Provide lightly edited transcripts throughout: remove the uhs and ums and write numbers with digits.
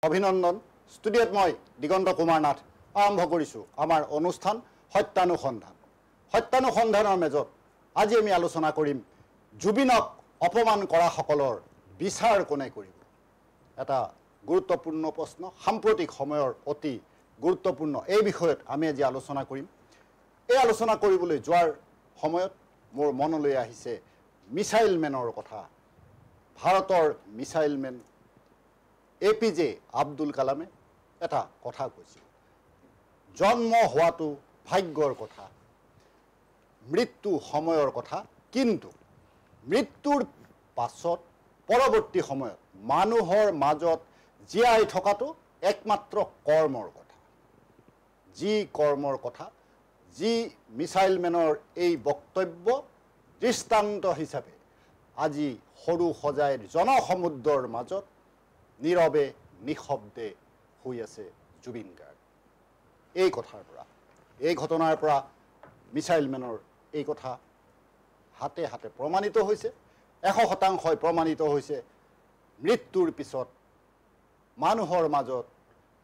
অভিনন্দন ষ্টুডিঅ'ত মই দিগন্ত কুমাৰ নাথ আৰম্ভ কৰিছোঁ আমাৰ অনুষ্ঠান সত্যানুসন্ধানৰ মেজত আজি আমি আলোচনা কৰিম জুবিনক অপমান কৰা সকলৰ বিচাৰ কোনে কৰিব এটা গুৰুত্বপূৰ্ণ প্ৰশ্ন সাম্প্ৰতিক সময়ৰ অতি গুৰুত্বপূৰ্ণ এই বিষয়ত আমি আজি আলোচনা কৰিম এই আলোচনা কৰিবলৈ যোৱাৰ সময়ত মোৰ মনলৈ আহিছে মিছাইল মেনৰ কথা ভাৰতৰ মিছাইল মেন APJ আব্দুল কালামে এটা কথা কৈছিল জন্ম হোৱাটো ভাগ্যৰ কথা মৃত্যু সময়ৰ কথা কিন্তু মৃত্যুৰ পাছত পৰৱৰ্তী সময়ত মানুহৰ মাজত জীয়াই থকাটো একমাত্ৰ কৰ্মৰ কথা যি কৰ্মৰ কথা যি মিছাইল মেনৰ এই বক্তব্য দৃষ্টান্ত হিচাপে আজি সৰু সজাইৰ জনসমুদ্ৰৰ মাজত নীৰৱে নিশব্দে হৈ আছে জুবিন গাৰ্গ এই কথাৰ পৰা এই ঘটনাৰ পৰা মিছাইল মেনৰ এই কথা হাতে হাতে প্ৰমাণিত হৈছে 100% প্ৰমাণিত হৈছে মৃত্যুৰ পিছত মানুহৰ মাজত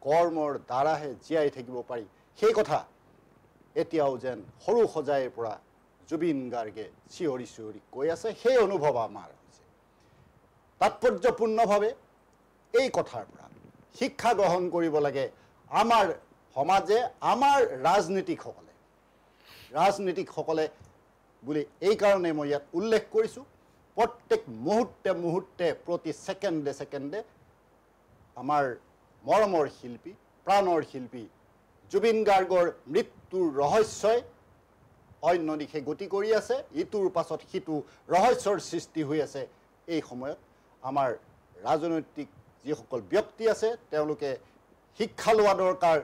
কৰ্মৰ দ্বাৰাহে জীয়াই থাকিব পাৰি সেই কথা এতিয়াও যেন সৰু সজাইৰ পৰা জুবিন গাৰ্গে চিঞৰি চিঞৰি কৈ আছে সেই অনুভৱ আমাৰ হৈছে তাৎপৰ্যপূৰ্ণভাৱে এই কথাৰ পৰা শিক্ষা গ্ৰহণ কৰিব লাগে আমাৰ সমাজে আমাৰ ৰাজনীতিকসকলে বুলি এই কাৰণে মই ইয়াত উল্লেখ কৰিছোঁ প্ৰত্যেক মুহূৰ্তে প্ৰতি সেকেণ্ডে আমাৰ মৰমৰ শিল্পী প্ৰাণৰ শিল্পী জুবিন গাৰ্গৰ মৃত্যুৰ ৰহস্যই অন্য দিশে গতি কৰি আছে ইটোৰ পাছত সিটো ৰহস্যৰ সৃষ্টি হৈ আছে এই সময়ত আমাৰ ৰাজনৈতিক যিসকল ব্যক্তি আছে তেওঁলোকে শিক্ষা লোৱা দৰকাৰ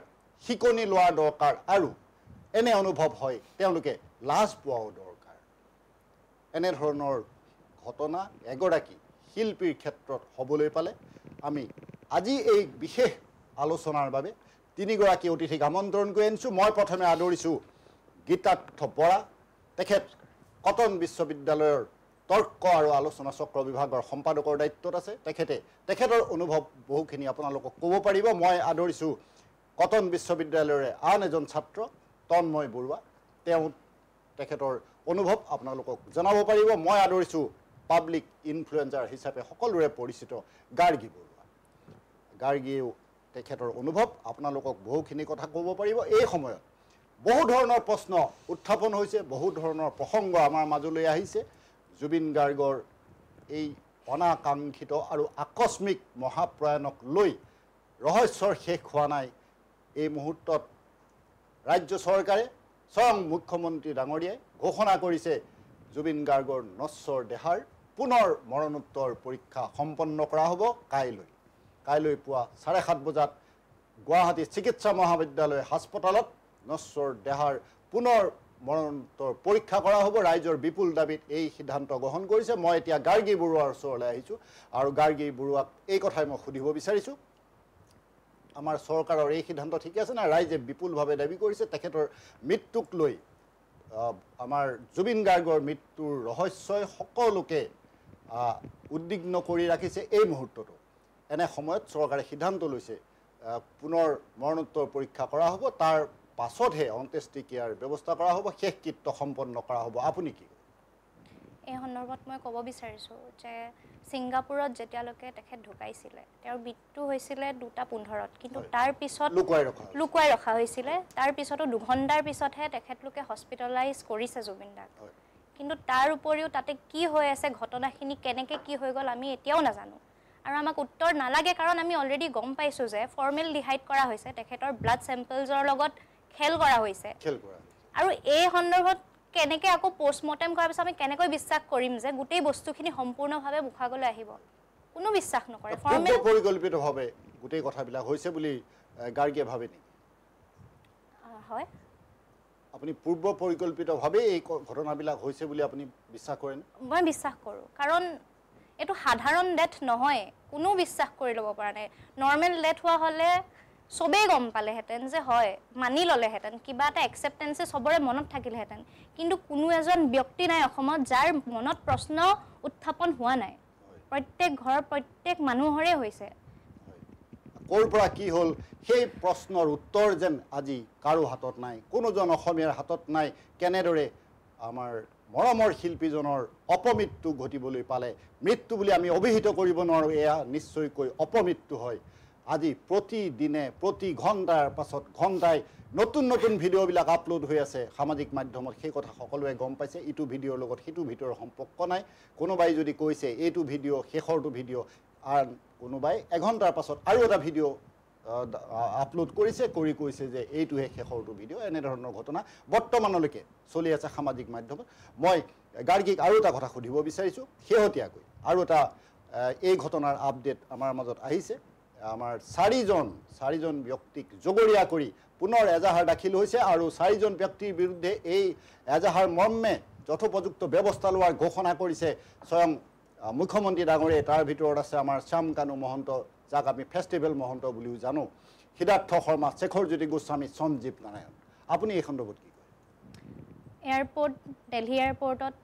শিকনি লোৱা দৰকাৰ আৰু এনে অনুভৱ হয় তেওঁলোকে লাজ পোৱাও দৰকাৰ এনে ধৰণৰ ঘটনা এগৰাকী শিল্পীৰ ক্ষেত্ৰত হ'বলৈ পালে আমি আজি এই বিশেষ আলোচনাৰ বাবে তিনিগৰাকী অতিথিক আমন্ত্ৰণ কৰি আনিছোঁ মই প্ৰথমে আদৰিছোঁ গীতাৰ্থ বৰা তেখেত কটন বিশ্ববিদ্যালয়ৰ তৰ্ক আৰু আলোচনা চক্ৰ বিভাগৰ সম্পাদকৰ দায়িত্বত আছে তেখেতৰ অনুভৱ বহুখিনি আপোনালোকক ক'ব পাৰিব মই আদৰিছোঁ কটন বিশ্ববিদ্যালয়ৰে আন এজন ছাত্ৰ তন্ময় বৰুৱা তেখেতৰ অনুভৱ আপোনালোকক জনাব পাৰিব মই আদৰিছোঁ পাব্লিক ইনফ্লুৱেঞ্চাৰ হিচাপে সকলোৰে পৰিচিত গাৰ্গী বৰুৱা গাৰ্গীয়েও তেখেতৰ অনুভৱ আপোনালোকক বহুখিনি কথা ক'ব পাৰিব এই সময়ত বহু ধৰণৰ প্ৰশ্ন উত্থাপন হৈছে বহু ধৰণৰ প্ৰসংগ আমাৰ মাজলৈ আহিছে জুবিন গাৰ্গৰ এই অনাকাংক্ষিত আৰু আকস্মিক মহাপ্ৰয়াণক লৈ ৰহস্যৰ শেষ হোৱা নাই এই মুহূৰ্তত ৰাজ্য চৰকাৰে স্বয়ং মুখ্যমন্ত্ৰী ডাঙৰীয়াই ঘোষণা কৰিছে জুবিন গাৰ্গৰ নশ্বৰ দেহাৰ পুনৰ মৰণোত্তৰ পৰীক্ষা সম্পন্ন কৰা হ'ব কাইলৈ পুৱা 7:30 বজাত গুৱাহাটী চিকিৎসা মহাবিদ্যালয় হাস্পতালত নশ্বৰ দেহাৰ পুনৰ মৰণোত্তৰ পৰীক্ষা কৰা হ'ব ৰাইজৰ বিপুল দাবীত এই সিদ্ধান্ত গ্ৰহণ কৰিছে মই এতিয়া গাৰ্গী বৰুৱাৰ ওচৰলৈ আহিছোঁ আৰু গাৰ্গী বৰুৱাক এই কথাই মই সুধিব বিচাৰিছোঁ আমাৰ চৰকাৰৰ এই সিদ্ধান্ত ঠিকে আছে না ৰাইজে বিপুলভাৱে দাবী কৰিছে তেখেতৰ মৃত্যুক লৈ আমাৰ জুবিন গাৰ্গৰ মৃত্যুৰ ৰহস্যই সকলোকে উদ্বিগ্ন কৰি ৰাখিছে এই মুহূৰ্তটো এনে সময়ত চৰকাৰে সিদ্ধান্ত লৈছে পুনৰ মৰণোত্তৰ পৰীক্ষা কৰা হ'ব তাৰ পাছতহে অন্ত্যেষ্টিক্ৰিয়াৰ ব্যৱস্থা কৰা হ'ব শেষ কৃত্য সম্পন্ন কৰা হ'ব আপুনি কি এই সন্দৰ্ভত মই ক'ব বিচাৰিছোঁ যে ছিংগাপুৰত যেতিয়ালৈকে তেখেত ঢুকাইছিলে তেওঁৰ মৃত্যু হৈছিলে 2:15 কিন্তু তাৰ পিছত লুকুৱাই ৰখা হৈছিলে তাৰ পিছতো 2 ঘণ্টাৰ পিছতহে তেখেতলোকে হস্পিটেলাইজ কৰিছে জুবিন দাক কিন্তু তাৰ উপৰিও তাতে কি হৈ আছে ঘটনাখিনি কেনেকৈ কি হৈ গ'ল আমি এতিয়াও নাজানো আৰু আমাক উত্তৰ নালাগে কাৰণ আমি অলৰেডি গম পাইছোঁ যে ফৰ্মেল ডিহাইড কৰা হৈছে তেখেতৰ ব্লাড চেম্পলছৰ লগত খেল কৰা হৈছে আৰু এই সন্দৰ্ভত কেনেকৈ আকৌ পোষ্টমৰ্টেম কৰাৰ পিছত আমি কেনেকৈ বিশ্বাস কৰিম যে গোটেই বস্তুখিনি সম্পূৰ্ণভাৱে মুখাগলৈ আহিব কোনো বিশ্বাস নকৰে ফৰ্মেল পৰিকল্পিতভাৱে গোটেই কথাবিলাক হৈছে বুলি গাৰ্গীয়ে ভাবে নেকি হয় আপুনি পূৰ্ব পৰিকল্পিতভাৱে এই ঘটনাবিলাক হৈছে বুলি আপুনি বিশ্বাস কৰে মই বিশ্বাস কৰোঁ কাৰণ এইটো সাধাৰণ ডেথ নহয় কোনো বিশ্বাস কৰি ল'ব পৰা নাই নৰ্মেল ডেথ হোৱা হ'লে সবেই গম পালেহেঁতেন যে হয় মানি ল'লেহেঁতেন কিবা এটা একচেপ্টেঞ্চে সবৰে মনত থাকিলেহেঁতেন কিন্তু কোনো এজন ব্যক্তি নাই অসমত যাৰ মনত প্ৰশ্ন উত্থাপন হোৱা নাই প্ৰত্যেক ঘৰৰ প্ৰত্যেক মানুহৰে হৈছে ক'ৰ পৰা কি হ'ল সেই প্ৰশ্নৰ উত্তৰ যেন আজি কাৰো হাতত নাই, কোনোজন অসমীয়াৰ হাতত নাই। কেনেদৰে আমাৰ মৰমৰ শিল্পীজনৰ অপমৃত্যু ঘটিবলৈ পালে, মৃত্যু বুলি আমি অভিহিত কৰিব নোৱাৰোঁ, এয়া নিশ্চয়কৈ অপমৃত্যু হয়। আজি প্ৰতিদিনে প্ৰতি ঘণ্টাৰ পাছত ঘণ্টাই নতুন নতুন ভিডিঅ'বিলাক আপলোড হৈ আছে সামাজিক মাধ্যমত, সেই কথা সকলোৱে গম পাইছে। ইটো ভিডিঅ'ৰ লগত সিটো ভিডিঅ'ৰ সম্পৰ্ক নাই। কোনোবাই যদি কৈছে এইটো ভিডিঅ' শেষৰটো ভিডিঅ', আন কোনোবাই এঘণ্টাৰ পাছত আৰু এটা ভিডিঅ' আপলোড কৰিছে, কৰি কৈছে যে এইটোহে শেষৰটো ভিডিঅ'। এনেধৰণৰ ঘটনা বৰ্তমানলৈকে চলি আছে সামাজিক মাধ্যমত। মই গাৰ্গীক আৰু এটা কথা সুধিব বিচাৰিছোঁ শেহতীয়াকৈ, আৰু এটা এই ঘটনাৰ আপডেট আমাৰ মাজত আহিছে। আমাৰ চাৰিজন ব্যক্তিক জগৰীয়া কৰি পুনৰ এজাহাৰ দাখিল হৈছে, আৰু 4জন ব্যক্তিৰ বিৰুদ্ধে এই এজাহাৰ মৰ্মে যথোপযুক্ত ব্যৱস্থা লোৱাৰ ঘোষণা কৰিছে স্বয়ং মুখ্যমন্ত্ৰী ডাঙৰীয়াই। তাৰ ভিতৰত আছে আমাৰ শ্যাম কানু মহন্ত, যাক আমি ফেষ্টিভেল মহন্ত বুলিও জানো, সিদ্ধাৰ্থ শৰ্মা, শেখৰজ্যোতি গোস্বামী, সঞ্জীৱ নাৰায়ণ। আপুনি এই সন্দৰ্ভত কি কয়? দিল্লী এয়াৰপৰ্টত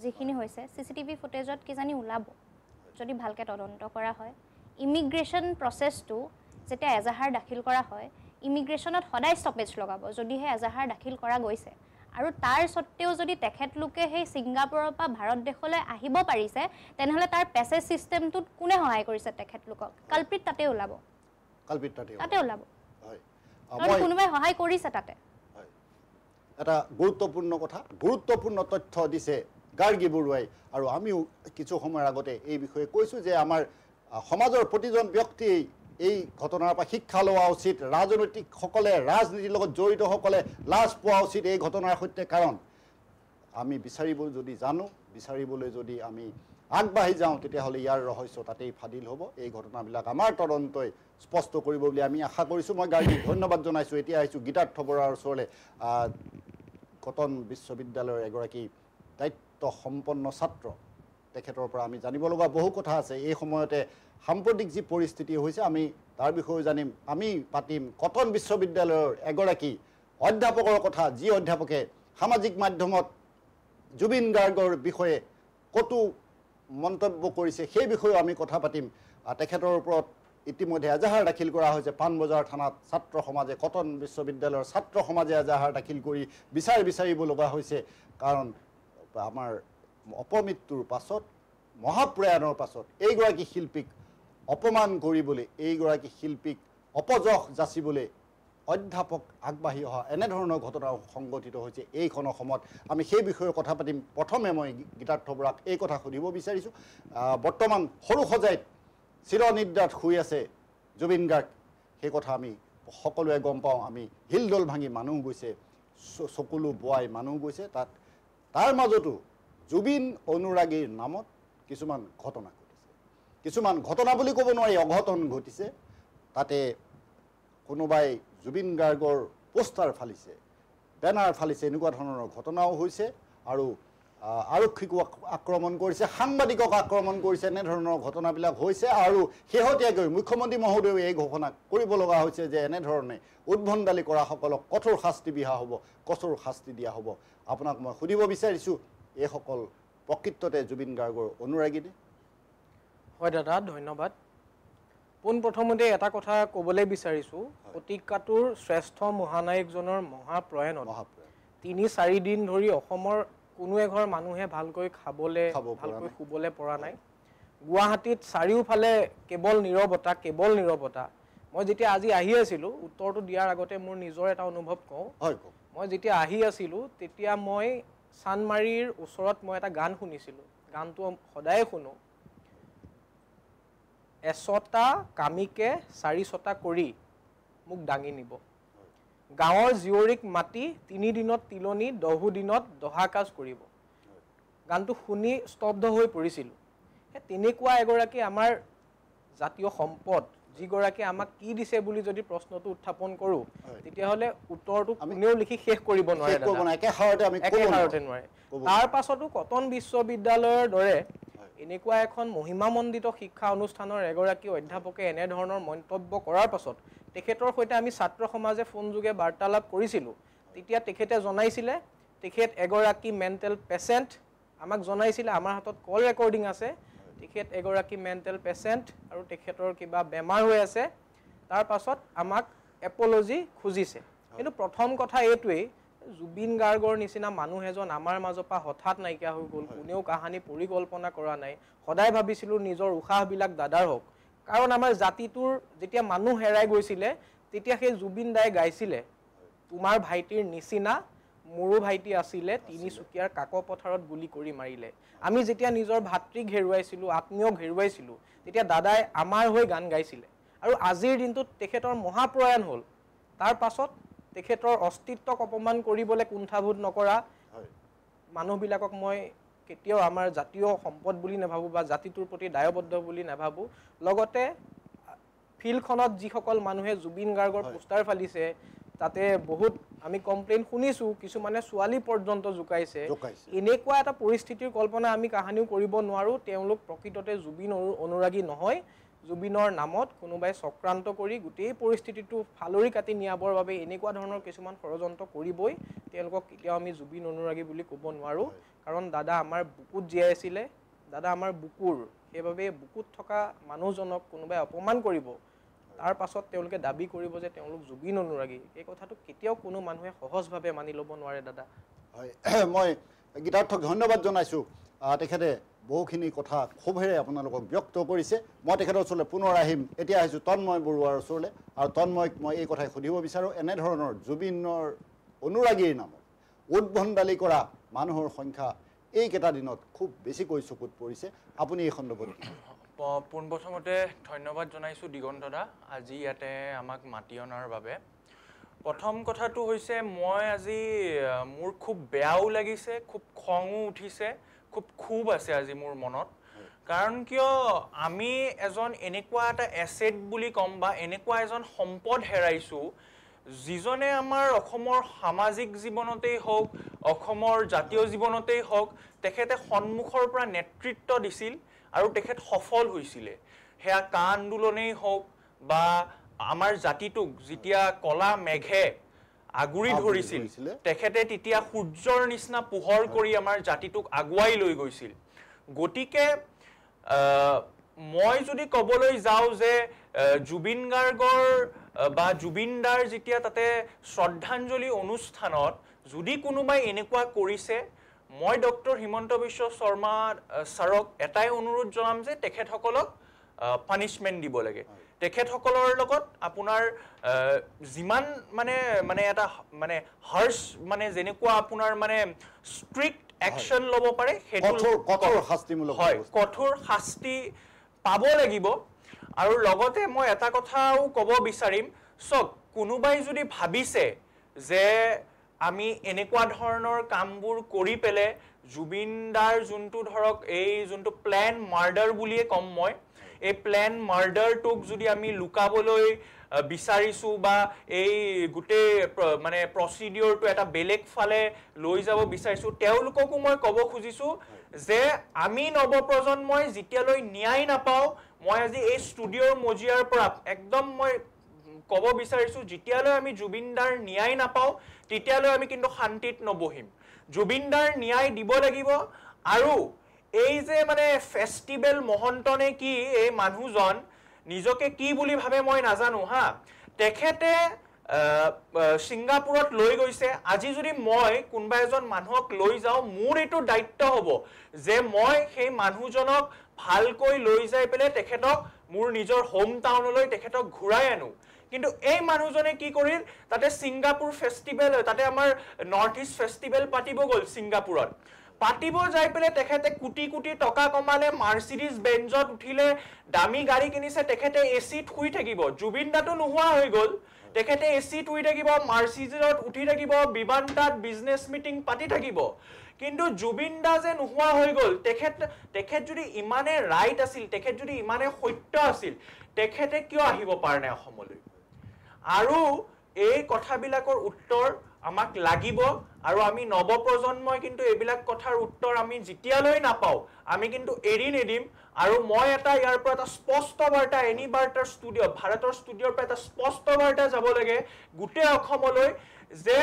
যিখিনি হৈছে CCTV ফুটেজত কিজানি ওলাব যদি ভালকৈ তদন্ত কৰা হয়। ইমিগ্ৰেশ্যন প্ৰচেছটো যেতিয়া এজাহাৰ দাখিল কৰা হয়, ইমিগ্ৰেশ্যনত সদায় ষ্টপেজ লগাব যদিহে এজাহাৰ দাখিল কৰা গৈছে। আৰু তাৰ সত্ত্বেও যদি তেখেতলোকে সেই ছিংগাপুৰৰ পৰা ভাৰত দেশলৈ আহিব পাৰিছে, তেনেহ'লে তাৰ পেছেজ ছিষ্টেমটোত কোনে সহায় কৰিছে তেখেতলোকক? কালপ্ৰিট তাতে ওলাব, তাতে ওলাব। কোনোবাই সহায় কৰিছে তাতে। এটা গুৰুত্বপূৰ্ণ কথা, গুৰুত্বপূৰ্ণ তথ্য দিছে গাৰ্গী বৰুৱাই। আৰু আমিও কিছু সময়ৰ আগতে এই বিষয়ে কৈছোঁ যে আমাৰ সমাজৰ প্ৰতিজন ব্যক্তিয়ে এই ঘটনাৰ পৰা শিক্ষা লোৱা উচিত। ৰাজনৈতিকসকলে, ৰাজনীতিৰ লগত জড়িতসকলে লাজ পোৱা উচিত এই ঘটনাৰ সৈতে। কাৰণ আমি বিচাৰিবলৈ যদি জানো, বিচাৰিবলৈ যদি আমি আগবাঢ়ি যাওঁ, তেতিয়াহ'লে ইয়াৰ ৰহস্য তাতেই ফাদিল হ'ব। এই ঘটনাবিলাক আমাৰ তদন্তই স্পষ্ট কৰিব বুলি আমি আশা কৰিছোঁ। মই গাৰ্গীক ধন্যবাদ জনাইছোঁ। এতিয়া আহিছোঁ গীতাৰ্থ বৰাৰ ওচৰলৈ। কটন বিশ্ববিদ্যালয়ৰ এগৰাকী দায়িত্বসম্পন্ন ছাত্ৰ, তেখেতৰ পৰা আমি জানিব লগা বহু কথা আছে। এই সময়তে সাম্প্ৰতিক যি পৰিস্থিতি হৈছে আমি তাৰ বিষয়েও জানিম। আমি পাতিম কটন বিশ্ববিদ্যালয়ৰ এগৰাকী অধ্যাপকৰ কথা, যি অধ্যাপকে সামাজিক মাধ্যমত জুবিন গাৰ্গৰ বিষয়ে কটু মন্তব্য কৰিছে, সেই বিষয়েও আমি কথা পাতিম। তেখেতৰ ওপৰত ইতিমধ্যে এজাহাৰ দাখিল কৰা হৈছে পাণবজাৰ থানাত। ছাত্ৰ সমাজে, কটন বিশ্ববিদ্যালয়ৰ ছাত্ৰ সমাজে এজাহাৰ দাখিল কৰি বিচাৰিব লগা হৈছে। কাৰণ আমাৰ অপমৃত্যুৰ পাছত, মহাপ্ৰয়াণৰ পাছত এইগৰাকী শিল্পীক অপমান কৰিবলৈ, এইগৰাকী শিল্পীক অপযশ যাচিবলৈ অধ্যাপক আগবাঢ়ি অহা এনেধৰণৰ ঘটনা সংঘটিত হৈছে এইখন অসমত। আমি সেই বিষয়ে কথা পাতিম। প্ৰথমে মই গীতাৰ্থ বৰাক এই কথা সুধিব বিচাৰিছোঁ, বৰ্তমান সৰু সজাইত চিৰনিদ্ৰাত শুই আছে জুবিন গাৰ্গ, সেই কথা আমি সকলোৱে গম পাওঁ। আমি হিলদল ভাঙি মানুহ গৈছে, চকুলো বোৱাই মানুহ গৈছে তাত। তাৰ মাজতো জুবিন অনুৰাগীৰ নামত কিছুমান ঘটনা ঘটিছে, কিছুমান ঘটনা বুলি ক'ব নোৱাৰি, অঘটন ঘটিছে। তাতে কোনোবাই জুবিন গাৰ্গৰ পোষ্টাৰ ফালিছে, বেনাৰ ফালিছে, এনেকুৱা ধৰণৰ ঘটনাও হৈছে। আৰু আৰক্ষীকো আক্ৰমণ কৰিছে, সাংবাদিকক আক্ৰমণ কৰিছে, এনেধৰণৰ ঘটনাবিলাক হৈছে। আৰু শেহতীয়াকৈ মুখ্যমন্ত্ৰী মহোদয়েও এই ঘোষণা কৰিব লগা হৈছে যে এনেধৰণে উদ্ভণ্ডালি কৰাসকলক কঠোৰ শাস্তি দিয়া হ'ব, কঠোৰ শাস্তি দিয়া হ'ব। আপোনাক মই সুধিব বিচাৰিছোঁ, এইসকল প্ৰকৃততে জুবিন গাৰ্গৰ অনুৰাগীনে? হয় দাদা, ধন্যবাদ। পোনপ্ৰথমতে এটা কথা ক'বলৈ বিচাৰিছোঁ, শতিকাটোৰ শ্ৰেষ্ঠ মহানায়কজনৰ মহাপ্ৰয়াণত ৩-৪ দিন ধৰি অসমৰ কোনো এঘৰ মানুহে ভালকৈ খাবলৈ, ভালকৈ শুবলৈ পৰা নাই। গুৱাহাটীত চাৰিওফালে কেৱল নীৰৱতা। মই যেতিয়া আজি আহি আছিলোঁ, উত্তৰটো দিয়াৰ আগতে মোৰ নিজৰ এটা অনুভৱ কওঁ। মই যেতিয়া আহি আছিলোঁ তেতিয়া মই চানমাৰীৰ ওচৰত মই এটা গান শুনিছিলোঁ। গানটো সদায় শুনো, এচটা কামিকে 4 ছটা কৰি মোক দাঙি নিব, গাঁৱৰ জীয়ৰীক মাতি 3 দিনত তিলনি, 10 দিনত দহাকাজ কৰিব। গানটো শুনি স্তব্ধ হৈ পৰিছিলোঁ। তেনেকুৱা এগৰাকী আমাৰ জাতীয় সম্পদ, যিগৰাকী আমাক কি দিছে বুলি যদি প্ৰশ্নটো উত্থাপন কৰোঁ, তেতিয়াহ'লে উত্তৰটো কোনেও লিখি শেষ কৰিব নোৱাৰে, একেষাৰতে নোৱাৰে। তাৰ পাছতো কটন বিশ্ববিদ্যালয়ৰ দৰে এনেকুৱা এখন মহিমামণ্ডিত শিক্ষা অনুষ্ঠানৰ এগৰাকী অধ্যাপকে এনেধৰণৰ মন্তব্য কৰাৰ পাছত তেখেতৰ সৈতে আমি ছাত্ৰ সমাজে ফোনযোগে বাৰ্তালাপ কৰিছিলোঁ। তেতিয়া তেখেতে জনাইছিলে তেখেত এগৰাকী মেণ্টেল পেচেণ্ট। আমাক জনাইছিলে, আমাৰ হাতত কল ৰেকৰ্ডিং আছে, তেখেত এগৰাকী মেণ্টেল পেচেণ্ট আৰু তেখেতৰ কিবা বেমাৰ হৈ আছে। তাৰ পাছত আমাক এপলজি খুজিছে কিন্তু প্ৰথম কথা এইটোৱেই জুবিন গাৰ্গৰ নিচিনা মানুহ এজন আমাৰ মাজৰ পৰা হঠাৎ নাইকিয়া হৈ গ'ল কোনেও কাহানী পৰিকল্পনা কৰা নাই সদায় ভাবিছিলোঁ নিজৰ উশাহবিলাক দাদাৰ হওক কাৰণ আমাৰ জাতিটোৰ যেতিয়া মানুহ হেৰাই গৈছিলে তেতিয়া সেই জুবিন দায়ে গাইছিলে তোমাৰ ভাইটিৰ নিচিনা মোৰো ভাইটি আছিলে তিনিচুকীয়াৰ কাকপথাৰত গুলি কৰি মাৰিলে আমি যেতিয়া নিজৰ ভাতৃক হেৰুৱাইছিলোঁ আত্মীয়ক হেৰুৱাইছিলোঁ তেতিয়া দাদাই আমাৰ হৈ গান গাইছিলে আৰু আজিৰ দিনটোত তেখেতৰ মহাপ্ৰয়াণ হ'ল তাৰ পাছত তেখেতৰ অস্তিত্বক অপমান কৰিবলৈ কুণ্ঠাবোধ নকৰা মানুহবিলাকক মই কেতিয়াও আমাৰ জাতীয় সম্পদ বুলি নাভাবোঁ বা জাতিটোৰ প্ৰতি দায়বদ্ধ বুলি নাভাবোঁ লগতে ফিল্ডখনত যিসকল মানুহে জুবিন গাৰ্গৰ পোষ্টাৰ ফালিছে তাতে বহুত আমি কমপ্লেইন শুনিছোঁ কিছুমানে ছোৱালী পৰ্যন্ত জোকাইছে এনেকুৱা এটা পৰিস্থিতিৰ কল্পনা আমি কাহানিও কৰিব নোৱাৰোঁ তেওঁলোক প্ৰকৃততে জুবিন অনুৰাগী নহয় জুবিনৰ নামত কোনোবাই চক্ৰান্ত কৰি গোটেই পৰিস্থিতিটো ফালৰি কাটি নিয়াবৰ বাবে এনেকুৱা ধৰণৰ কিছুমান ষড়যন্ত্ৰ কৰিবই তেওঁলোকক কেতিয়াও আমি জুবিন অনুৰাগী বুলি ক'ব নোৱাৰোঁ কাৰণ দাদা আমাৰ বুকুত জীয়াই আছিলে দাদা আমাৰ বুকুৰ সেইবাবে বুকুত থকা মানুহজনক কোনোবাই অপমান কৰিব তাৰ পাছত তেওঁলোকে দাবী কৰিব যে তেওঁলোক জুবিন অনুৰাগী এই কথাটো কেতিয়াও কোনো মানুহে সহজভাৱে মানি ল'ব নোৱাৰে দাদা হয় মই গীতাৰ্থক ধন্যবাদ জনাইছোঁ তেখেতে বহুখিনি কথা খুবেৰে আপোনালোকক ব্যক্ত কৰিছে মই তেখেতৰ ওচৰলৈ পুনৰ আহিম এতিয়া আহিছোঁ তন্ময় বৰুৱাৰ ওচৰলৈ আৰু তন্ময়ক মই এই কথাই সুধিব বিচাৰোঁ এনেধৰণৰ জুবিনৰ অনুৰাগীৰ নামত উদ্ভণ্ডালি কৰা মানুহৰ সংখ্যা এইকেইটা দিনত খুব বেছিকৈ চকুত পৰিছে আপুনি এই সন্দৰ্ভত পোনপ্ৰথমতে ধন্যবাদ জনাইছোঁ দিগন্ত দা আজি ইয়াতে আমাক মাতি অনাৰ বাবে প্ৰথম কথাটো হৈছে মই আজি মোৰ খুব বেয়াও লাগিছে খুব খঙো উঠিছে খুব খুব আছে আজি মোৰ মনত কাৰণ কিয় আমি এজন এনেকুৱা এটা এছেট বুলি ক'ম বা এনেকুৱা এজন সম্পদ হেৰাইছোঁ যিজনে আমাৰ অসমৰ সামাজিক জীৱনতেই হওক অসমৰ জাতীয় জীৱনতেই হওক তেখেতে সন্মুখৰ পৰা নেতৃত্ব দিছিল আৰু তেখেত সফল হৈছিলে সেয়া কা আন্দোলনেই হওক বা আমাৰ জাতিটোক যেতিয়া কলা মেঘে আগুৰি ধৰিছিল তেখেতে তেতিয়া সূৰ্যৰ নিচিনা পোহৰ কৰি আমাৰ জাতিটোক আগুৱাই লৈ গৈছিল গতিকে মই যদি ক'বলৈ যাওঁ যে জুবিন গাৰ্গৰ বা জুবিনদাৰ যেতিয়া তাতে শ্ৰদ্ধাঞ্জলি অনুষ্ঠানত যদি কোনোবাই এনেকুৱা কৰিছে মই ডক্টৰ হিমন্ত বিশ্ব শৰ্মা ছাৰক এটাই অনুৰোধ জনাম যে তেখেতসকলক পানিশমেণ্ট দিব লাগে তেখেতসকলৰ লগত আপোনাৰ যিমান মানে এটা মানে হাৰ্শ মানে যেনেকুৱা আপোনাৰ মানে ষ্ট্ৰিক্ট একশ্যন ল'ব পাৰে সেইটো কঠোৰ শাস্তি পাব লাগিব আৰু লগতে মই এটা কথাও ক'ব বিচাৰিম চব কোনোবাই যদি ভাবিছে যে আমি এনেকুৱা ধৰণৰ কামবোৰ কৰি পেলে জুবিনদাৰ যোনটো ধৰক এই যোনটো প্লেন মাৰ্ডাৰ বুলিয়ে ক'ম মই এই প্লেন মাৰ্ডাৰটোক যদি আমি লুকাবলৈ বিচাৰিছোঁ বা এই গোটেই মানে প্ৰচিডিঅ'ৰটো এটা বেলেগ ফালে লৈ যাব বিচাৰিছোঁ তেওঁলোককো মই ক'ব খুজিছোঁ যে আমি নৱপ্ৰজন্মই যেতিয়ালৈ ন্যায় নাপাওঁ মই আজি এই ষ্টুডিঅ'ৰ মজিয়াৰ পৰা একদম মই ক'ব বিচাৰিছোঁ যেতিয়ালৈ আমি জুবিনদাৰ ন্যায় নাপাওঁ তেতিয়ালৈ আমি কিন্তু শান্তিত নবহিম জুবিনদাৰ ন্যায় দিব লাগিব আৰু এই যে মানে ফেষ্টিভেল মহন্তনে কি এই মানুহজন নিজকে কি বুলি ভাবে মই নাজানো হা তেখেতে ছিংগাপুৰত লৈ গৈছে আজি যদি মই কোনোবা এজন মানুহক লৈ যাওঁ মোৰ এইটো দায়িত্ব হ'ব যে মই সেই মানুহজনক ভালকৈ লৈ যাই পেলাই তেখেতক মোৰ নিজৰ হোম টাউনলৈ তেখেতক ঘূৰাই আনো কিন্তু এই মানুহজনে কি কৰিল তাতে ছিংগাপুৰ ফেষ্টিভেল তাতে আমাৰ নৰ্থ ইষ্ট ফেষ্টিভেল পাতিব গ'ল ছিংগাপুৰত পাতিব যাই পেলাই তেখেতে কোটি কোটি টকা কমালে মাৰ্চিডিজ বেঞ্জত উঠিলে দামী গাড়ী কিনিছে তেখেতে এচিত শুই থাকিব জুবিনদাটো নোহোৱা হৈ গ'ল তেখেতে এচিত শুই থাকিব মাৰ্চিডিজত উঠি থাকিব বিমানতাত বিজনেছ মিটিং পাতি থাকিব কিন্তু জুবিনদা যে নোহোৱা হৈ গ'ল তেখেত যদি ইমানে ৰাইট আছিল তেখেত যদি ইমানে সত্য আছিল তেখেতে কিয় আহিব পৰা নাই অসমলৈ আৰু এই কথাবিলাকৰ উত্তৰ আমাক লাগিব আৰু আমি নৱপ্ৰজন্মই কিন্তু এইবিলাক কথাৰ উত্তৰ আমি যেতিয়ালৈ নাপাওঁ আমি কিন্তু এৰি নিদিম আৰু মই এটা ইয়াৰ পৰা এটা স্পষ্ট বাৰ্তা এনি বাৰ্তাৰ ষ্টুডিঅ' ভাৰতৰ ষ্টুডিঅ'ৰ পৰা এটা স্পষ্ট বাৰ্তা যাব লাগে গোটেই অসমলৈ যে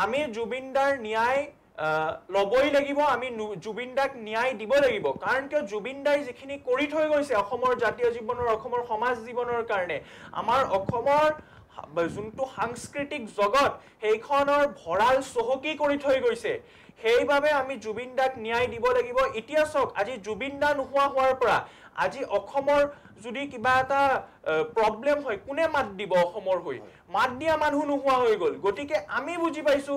আমি জুবিনদাৰ ন্যায় লবই লাগিব আমি জুবিন দাক ন্যায় দিব লাগিব কাৰণ কিয় জুবিন দাই যিখিনি কৰি থৈ গৈছে অসমৰ জাতীয় জীৱনৰ অসমৰ সমাজ জীৱনৰ কাৰণে আমাৰ অসমৰ যোনটো সাংস্কৃতিক জগত সেইখনৰ ভৰাল চহকী কৰি থৈ গৈছে সেইবাবে আমি জুবিন দাক ন্যায় দিব লাগিব এতিয়া চাওক আজি জুবিন দা নোহোৱা হোৱাৰ পৰা আজি অসমৰ যদি কিবা এটা প্ৰবলেম হয় কোনে মাত দিব অসমৰ হৈ মাত দিয়া মানুহ নোহোৱা হৈ গ'ল গতিকে আমি বুজি পাইছো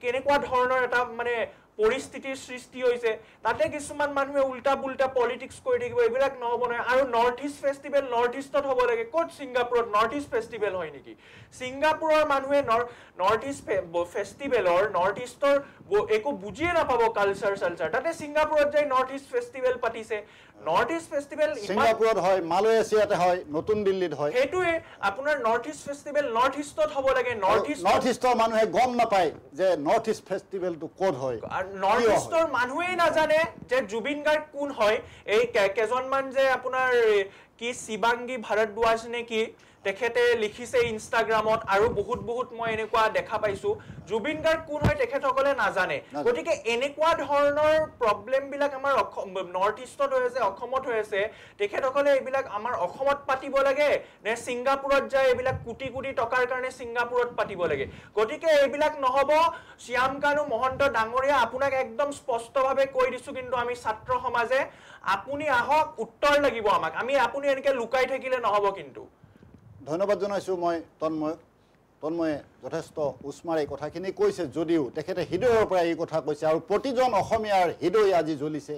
কেনেকুৱা ধৰণৰ এটা মানে পৰিস্থিতিৰ সৃষ্টি হৈছে তাতে কিছুমান মানুহে উল্টা পুল্টা পলিটিক্স কৰি থাকিব এইবিলাক নহব নহয় আৰু নৰ্থ ইষ্ট ফেষ্টিভেল নৰ্থ ইষ্টত হ'ব লাগে ক'ত ছিংগাপুৰত নৰ্থ ইষ্ট ফেষ্টিভেল হয় নেকি ছিংগাপুৰৰ মানুহে নৰ্থ ইষ্ট ফেষ্টিভেলৰ নৰ্থ ইষ্টৰ একো বুজিয়ে নাপাব কালচাৰ চালচাৰ তাতে ছিংগাপুৰত যাই নৰ্থ ইষ্ট ফেষ্টিভেল পাতিছে নৰ্থ ইষ্ট ফেষ্টিভেল ছিংগাপুৰত হয় মালয়েছিয়াতে হয় নতুন দিল্লীত হয় সেইটোৱে আপোনাৰ নৰ্থ ইষ্ট ফেষ্টিভেল নৰ্থ ইষ্টত হ'ব লাগে নৰ্থ ইষ্টৰ মানুহে গম নাপায় যে নৰ্থ ইষ্ট ফেষ্টিভেলটো ক'ত হয় নৰ্থ ইষ্টৰ মানুহেই নাজানে যে জুবিন গাৰ্গ কোন হয় এই কেজনমান যে আপোনাৰ কি শিৱাংগী ভাৰদ্বাজ নে কি তেখেতে লিখিছে ইনষ্টাগ্ৰামত আৰু বহুত মই এনেকুৱা দেখা পাইছো জুবিন গাৰ্গ কোন হয় তেখেতসকলে নাজানে গতিকে এনেকুৱা ধৰণৰ প্ৰবলেমবিলাক আমাৰ নৰ্থ ইষ্টত হৈ আছে অসমত হৈ আছে তেখেতসকলে এইবিলাক আমাৰ অসমত পাতিব লাগে নে ছিংগাপুৰত যায় এইবিলাক কোটি কোটি টকাৰ কাৰণে ছিংগাপুৰত পাতিব লাগে গতিকে এইবিলাক নহব শ্যাম কানু মহন্ত ডাঙৰীয়া আপোনাক একদম স্পষ্টভাৱে কৈ দিছো কিন্তু আমি ছাত্ৰ সমাজে আপুনি আহক উত্তৰ লাগিব আমাক আমি আপুনি এনেকে লুকাই থাকিলে নহব কিন্তু ধন্যবাদ জনাইছো মই তন্ময়ে যথেষ্ট উষ্মাৰ এই কথাখিনি কৈছে যদিও তেখেতে হৃদয়ৰ পৰা এই কথা কৈছে আৰু প্ৰতিজন অসমীয়াৰ হৃদয় আজি জ্বলিছে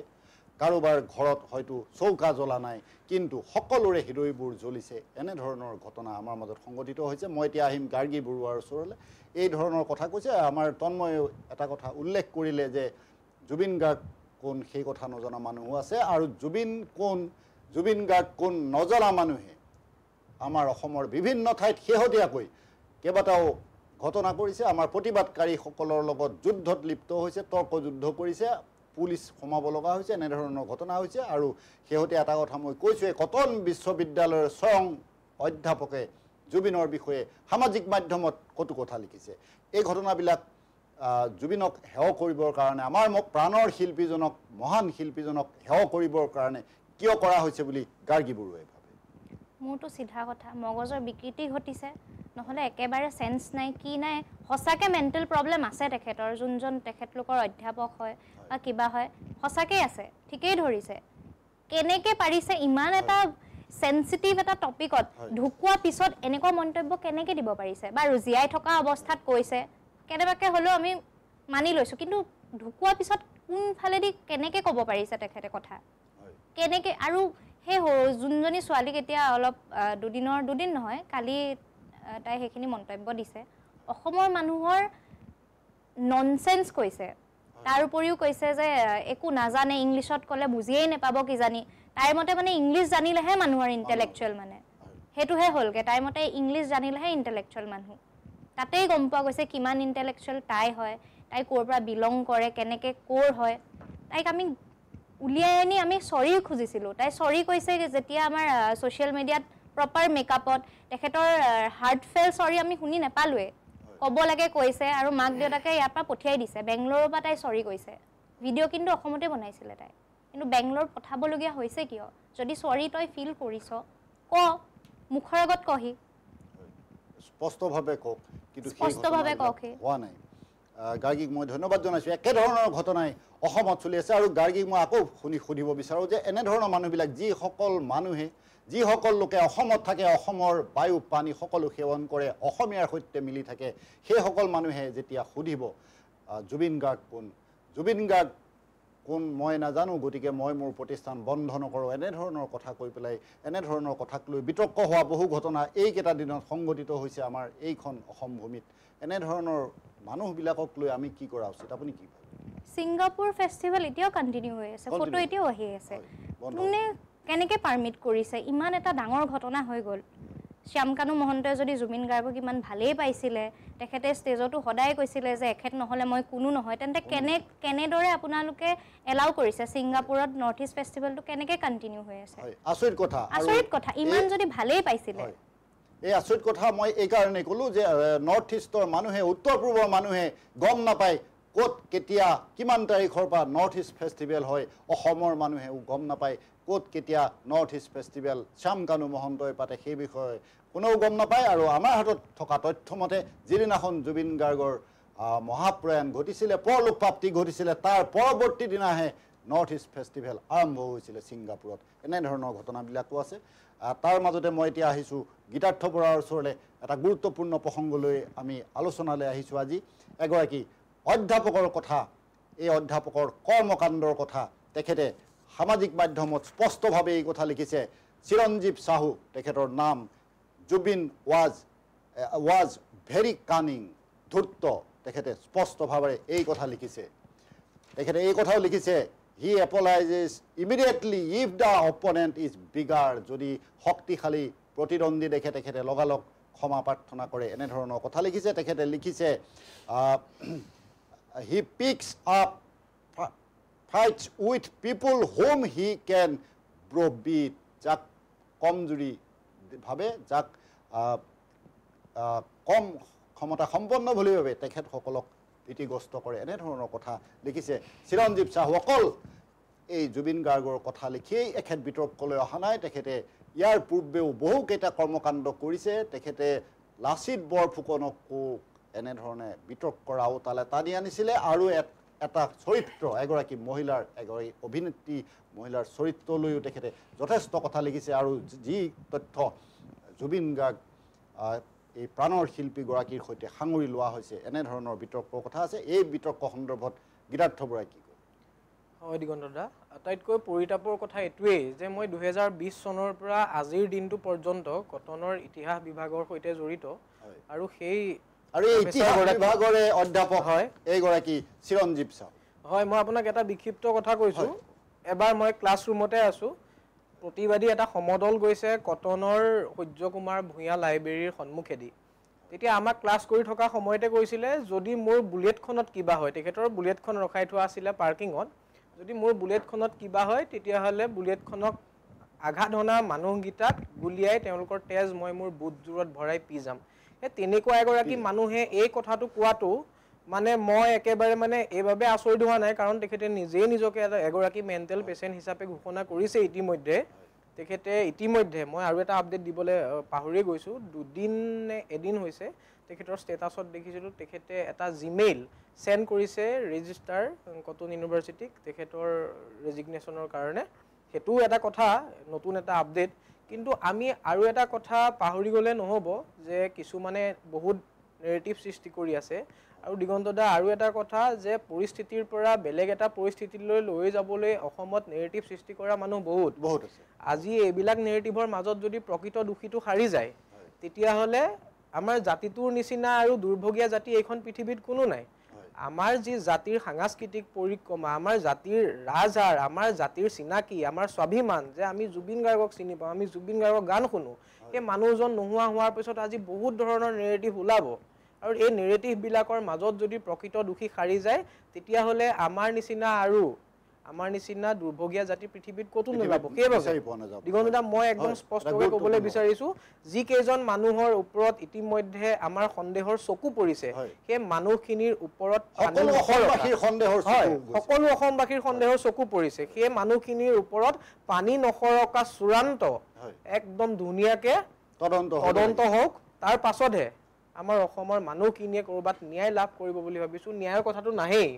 কাৰোবাৰ ঘৰত হয়তো চৌকা জ্বলা নাই কিন্তু সকলোৰে হৃদয়বোৰ জ্বলিছে এনেধৰণৰ ঘটনা আমাৰ মাজত সংঘটিত হৈছে মই এতিয়া আহিম গাৰ্গী বৰুৱাৰ ওচৰলৈ এই ধৰণৰ কথা কৈছে আমাৰ তন্ময়ে এটা কথা উল্লেখ কৰিলে যে জুবিন গাৰ্গ কোন সেই কথা নজনা মানুহো আছে আৰু জুবিন গাৰ্গ কোন নজনা মানুহে আমাৰ অসমৰ বিভিন্ন ঠাইত শেহতীয়াকৈ কেইবাটাও ঘটনা কৰিছে আমাৰ প্ৰতিবাদকাৰীসকলৰ লগত যুদ্ধত লিপ্ত হৈছে তৰ্ক যুদ্ধ কৰিছে পুলিচ সোমাব লগা হৈছে এনেধৰণৰ ঘটনা হৈছে আৰু শেহতীয়া এটা কথা মই কৈছোঁৱে কটন বিশ্ববিদ্যালয়ৰ স্বয়ং অধ্যাপকে জুবিনৰ বিষয়ে সামাজিক মাধ্যমত কটু কথা লিখিছে এই ঘটনাবিলাক জুবিনক হেয় কৰিবৰ কাৰণে আমাৰ প্ৰাণৰ শিল্পীজনক মহান শিল্পীজনক হেয় কৰিবৰ কাৰণে কিয় কৰা হৈছে বুলি গাৰ্গী বৰুৱাই মোৰতো সিধা কথা মগজৰ বিকৃতি ঘটিছে নহলে একেবাৰে সেন্স নাই কি নাই হসাকে মেন্টাল প্ৰবলেম আছে তেখেতৰ যোনজন তেখেতলোকৰ অধ্যাপক হয় বা কিবা হয় হসাকে আছে ঠিকই ধৰিছে কেনেকে পাৰিছে ইমান এটা সেন্সিটিভ এটা টপিকত ঢুকুৱা পিছত এনেকুৱা মন্তব্য কেনেকে দিব পাৰিছে বা জীয়াই থকা অৱস্থাত কৈছে কেনেবাকে হলো আমি মানি লৈছো কিন্তু ঢুকুৱা পিছত কোন ফালেদি কেনেকে ক'ব পাৰিছে তেখেতে কথা কেনেকে আৰু হে যোনজনী ছোৱালীক এতিয়া অলপ দুদিন নহয় কালি তাই সেইখিনি মন্তব্য দিছে অসমৰ মানুহৰ ননসেন্স কৈছে তাৰ উপৰিও কৈছে যে একো নাজানে ইংলিছত ক'লে বুজিয়েই নেপাব কি জানি তাইৰ মতে মানে ইংলিছ জানিলেহে মানুহৰ ইন্টেলেকচুৱেল মানে হেতুহে হলগে তাইৰ মতে ইংলিছ জানিলেহে ইন্টেলেকচুৱেল মানুহ তাতেই গম পোৱা গৈছে কিমান ইন্টেলেকচুৱেল তাই হয় তাই ক'ৰ পৰা বিলং কৰে কেনেকে ক'ৰ হয় তাইক আমি উলিয়াই আনি আমি সৰি খুজিছিলোঁ তাই সৰি কৈছে যেতিয়া আমাৰ সোশ্যাল মিডিয়াত প্ৰপাৰ মেকআপত তেখেতৰ হাৰ্টফেল সৰি আমি শুনি নেপালোৱে ক'ব লাগে কৈছে আৰু মাক দেউতাকে ইয়াৰ পৰা পঠিয়াই দিছে বেংগলোৰৰ পৰা তাই সৰি কৈছে ভিডিঅ' কিন্তু অসমতে বনাইছিলে তাই কিন্তু বেংগলোৰ পঠাবলগীয়া হৈছে কিয় যদি সৰি তই ফিল কৰিছ ক মুখৰ আগত কহি স্পষ্টভাৱে কক কিন্তু স্পষ্টভাৱে ককে হোৱা নাই গাৰ্গীক মই ধন্যবাদ জনাইছোঁ একেধৰণৰ ঘটনাই অসমত চলি আছে আৰু গাৰ্গীক মই আকৌ সুধিব বিচাৰোঁ যে এনেধৰণৰ মানুহবিলাক যিসকল লোকে অসমত থাকে অসমৰ বায়ু পানী সকলো সেৱন কৰে অসমীয়াৰ সৈতে মিলি থাকে সেইসকল মানুহে যেতিয়া সুধিব জুবিন গাৰ্গ কোন মই নাজানো গতিকে মই মোৰ প্ৰতিষ্ঠান বন্ধ নকৰোঁ এনেধৰণৰ কথা কৈ পেলাই এনেধৰণৰ কথাক লৈ বিতৰ্ক হোৱা বহু ঘটনা এইকেইটা দিনত সংঘটিত হৈছে আমাৰ এইখন অসম ভূমিত এনেধৰণৰ মানুহবিলাকক লৈ আমি কি কৰা উচিত আপুনি কি ভাবে ছিংগাপুৰ ফেষ্টিভেল এতিয়াও কন্টিনিউ হৈ আছে ফটো এতিয়াও আহি আছে কোনে কেনেকে পাৰমিট কৰিছে ইমান এটা ডাঙৰ ঘটনা হৈ গ'ল শ্যাম কানু মহন্তই যদি জুবিন গাৰ্গক ইমান ভালেই পাইছিলে তেখেতে ষ্টেজতো সদায় কৈছিলে যে এখেত নহ'লে মই কোনো নহয় তেন্তে কেনেদৰে আপোনালোকে এলাউ কৰিছে ছিংগাপুৰত নৰ্থ ইষ্ট ফেষ্টিভেলটো কেনেকে কন্টিনিউ হৈ আছে আচৰিত কথা ইমান যদি ভালেই পাইছিলে এই আচৰিত কথা মই এই কাৰণে ক'লো যে নৰ্থ ইষ্টৰ মানুহে উত্তৰ পূৰ্বৰ মানুহে গম নাপায় ক'ত কেতিয়া কিমান তাৰিখৰ পৰা নৰ্থ ইষ্ট ফেষ্টিভেল হয় অসমৰ মানুহেও গম নাপায় ক'ত কেতিয়া নৰ্থ ইষ্ট ফেষ্টিভেল শ্যামকানু মহন্তই পাতে সেই বিষয়ে কোনেও গম নাপায় আৰু আমাৰ হাতত থকা তথ্যমতে যিদিনাখন জুবিন গাৰ্গৰ মহাপ্ৰয়াণ ঘটিছিলে পৰলোক প্ৰাপ্তি ঘটিছিলে তাৰ পৰৱৰ্তী দিনাহে নৰ্থ ইষ্ট ফেষ্টিভেল আৰম্ভ হৈছিলে ছিংগাপুৰত এনেধৰণৰ ঘটনাবিলাকো আছে তাৰ মাজতে মই এতিয়া আহিছোঁ গীতাৰ্থ বৰাৰ ওচৰলৈ এটা গুৰুত্বপূৰ্ণ প্ৰসংগলৈ আমি আলোচনালৈ আহিছোঁ আজি এগৰাকী অধ্যাপকৰ কথা এই অধ্যাপকৰ কৰ্মকাণ্ডৰ কথা তেখেতে সামাজিক মাধ্যমত স্পষ্টভাৱে এই কথা লিখিছে চিৰঞ্জীৱ সাহু তেখেতৰ নাম জুবিন ৱাজ ভেৰি কানিং ধূৰ্ত তেখেতে স্পষ্টভাৱে এই কথা লিখিছে তেখেতে এই কথাও লিখিছে he apologizes immediately if the opponent is bigger যদি শক্তিশালী প্ৰতিদ্বন্দ্বী দেখে তেখেতে লগালগ ক্ষমা প্ৰাৰ্থনা কৰে এনেধৰণৰ কথা লিখিছে তেখেতে লিখিছে he picks up fights with people whom he can browbeat যাক কমজুৰিভাৱে যাক কম ক্ষমতা সম্পন্ন বুলি ভাবে তেখেতসকলক ভীতিগ্ৰস্ত কৰে এনেধৰণৰ কথা লিখিছে চিৰঞ্জীৱ সাহু অকল এই জুবিন গাৰ্গৰ কথা লিখিয়েই এখেত বিতৰ্কলৈ অহা নাই তেখেতে ইয়াৰ পূৰ্বেও বহুকেইটা কৰ্মকাণ্ড কৰিছে তেখেতে লাচিত বৰফুকনকো এনেধৰণে বিতৰ্কৰ আওতালে টানি আনিছিলে আৰু এটা চৰিত্ৰ এগৰাকী মহিলাৰ এগৰাকী অভিনেত্ৰী মহিলাৰ চৰিত্ৰলৈও তেখেতে যথেষ্ট কথা লিখিছে আৰু যি তথ্য জুবিন গাৰ্গ এই প্ৰাণৰ শিল্পীগৰাকীৰ সৈতে সাঙুৰি লোৱা হৈছে এনেধৰণৰ বিতৰ্কৰ কথা আছে এই বিতৰ্ক সন্দৰ্ভত গীতাৰ্থ বৰাই কি কয় হয় দিগন্ত দা আটাইতকৈ পৰিতাপৰ কথা এইটোৱেই যে মই 2020 চনৰ পৰা আজিৰ দিনটো পৰ্যন্ত কটনৰ ইতিহাস বিভাগৰ সৈতে জড়িত আৰু সেই আৰু এই ইতিহাস বিভাগৰে অধ্যাপক হয় এইগৰাকী চিৰঞ্জীৱ সাহু হয় মই আপোনাক এটা বিক্ষিপ্ত কথা কৈছোঁ এবাৰ মই ক্লাছৰুমতে আছোঁ প্ৰতিবাদী এটা সমদল গৈছে কটনৰ সূৰ্য কুমাৰ ভূঞা লাইব্ৰেৰীৰ সন্মুখেদি তেতিয়া আমাক ক্লাছ কৰি থকা সময়তে কৈছিলে যদি মোৰ বুলেটখনত কিবা হয় তেখেতৰ বুলেটখন ৰখাই থোৱা আছিলে পাৰ্কিঙত যদি মোৰ বুলেটখনত কিবা হয় তেতিয়াহ'লে বুলেটখনক আঘাত হনা মানুহকেইটাক গুলিয়াই তেওঁলোকৰ তেজ মই মোৰ বুটজোৰত ভৰাই পি যাম এই তেনেকুৱা এগৰাকী মানুহে এই কথাটো কোৱাটো মানে মই একেবাৰে মানে এইভাবে আচৰিত হোৱা নাই কাৰণ তেখেতে নিজে নিজকে এগৰাকী মেণ্টেল পেচেণ্ট হিচাপে ঘোষণা কৰিছে ইতিমধ্যে তেখেতে ইতিমধ্যে মই আৰু এটা আপডেট দিবলৈ পাহৰি গৈছোঁ দুদিন এদিন হৈছে তেখেতৰ ষ্টেটাছত দেখিছিলোঁ তেখেতে এটা জিমেইল সেন্ড কৰিছে ৰেজিষ্টাৰ কটন ইউনিভাৰ্চিটিক তেখেতৰ ৰেজিগনেশ্যনৰ কাৰণে সেইটো এটা কথা নতুন এটা আপডেট কিন্তু আমি আৰু এটা কথা পাহৰি গ'লে নহ'ব যে কিছুমানে বহুত নেৰেটিভ সৃষ্টি কৰি আছে আৰু দিগন্ত দা আৰু এটা কথা যে পৰিস্থিতিৰ পৰা বেলেগ এটা পৰিস্থিতিলৈ লৈ যাবলৈ অসমত নেৰেটিভ সৃষ্টি কৰা মানুহ বহুত আছে আজি এইবিলাক নেৰেটিভৰ মাজত যদি প্ৰকৃত দোষীটো হাৰি যায় তেতিয়াহ'লে আমাৰ জাতিটোৰ নিচিনা আৰু দুৰ্ভগীয়া জাতি এইখন পৃথিৱীত কোনো নাই আমাৰ যি জাতিৰ সাংস্কৃতিক পৰিক্ৰমা আমাৰ জাতিৰ ৰাজহাড় আমাৰ জাতিৰ চিনাকি আমাৰ স্বাভিমান যে আমি জুবিন গাৰ্গক চিনি পাওঁ আমি জুবিন গাৰ্গৰ গান শুনো সেই মানুহজন নোহোৱা হোৱাৰ পিছত আজি বহুত ধৰণৰ নেৰেটিভ ওলাব আৰু এই নেৰেটিভবিলাকৰ মাজত যদি প্ৰকৃত দোষী হাৰি যায় তেতিয়াহ'লে আমাৰ নিচিনা দুৰ্ভগীয়া জাতি পৃথিৱীত ক'তো নোলাব দিগন্ত দা মই একদম স্পষ্টকৈ ক'বলৈ বিচাৰিছোঁ যিকেইজন মানুহৰ ওপৰত ইতিমধ্যে আমাৰ সন্দেহৰ চকু পৰিছে সেই মানুহখিনিৰ ওপৰত সকলো অসমবাসীৰ সন্দেহৰ চকু পৰিছে সেই মানুহখিনিৰ ওপৰত পানী নসৰকা চূড়ান্ত একদম ধুনীয়াকৈ তদন্ত হওক তাৰ পাছতহে আমাৰ অসমৰ মানুহখিনিয়ে ক'ৰবাত ন্যায় লাভ কৰিব বুলি ভাবিছোঁ ন্যায়ৰ কথাটো নাহেই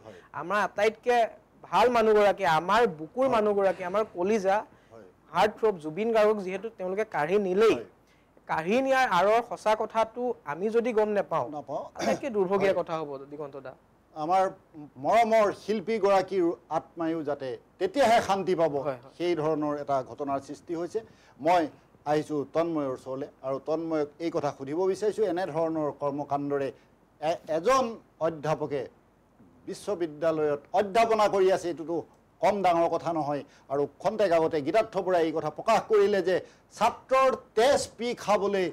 আমাৰ আটাইতকৈ ভাল মানুহগৰাকী আমাৰ বুকুৰ মানুহগৰাকী আমাৰ কলিজা হাৰ্ট থ্ৰব জুবিন গাৰ্গক যিহেতু তেওঁলোকে কাঢ়ি নিলেই কাঢ়ি নিয়াৰ আঁৰৰ সঁচা কথাটো আমি যদি গম নাপাওঁ আটাইতকৈ দুৰ্ভগীয়া কথা হ'ব দিগন্ত দা আমাৰ মৰমৰ শিল্পীগৰাকীৰ আত্মায়ো যাতে তেতিয়াহে শান্তি পাব সেই ধৰণৰ এটা ঘটনাৰ সৃষ্টি হৈছে মই আহিছোঁ তন্ময়ৰ ওচৰলৈ আৰু তন্ময়ক এই কথা সুধিব বিচাৰিছোঁ এনেধৰণৰ কৰ্মকাণ্ডৰে এজন অধ্যাপকে বিশ্ববিদ্যালয়ত অধ্যাপনা কৰি আছে এইটোতো কম ডাঙৰ কথা নহয় আৰু খন্তেক আগতে গীতাৰ্থ বৰাই এই কথা প্ৰকাশ কৰিলে যে ছাত্ৰৰ তেজ পি খাবলৈ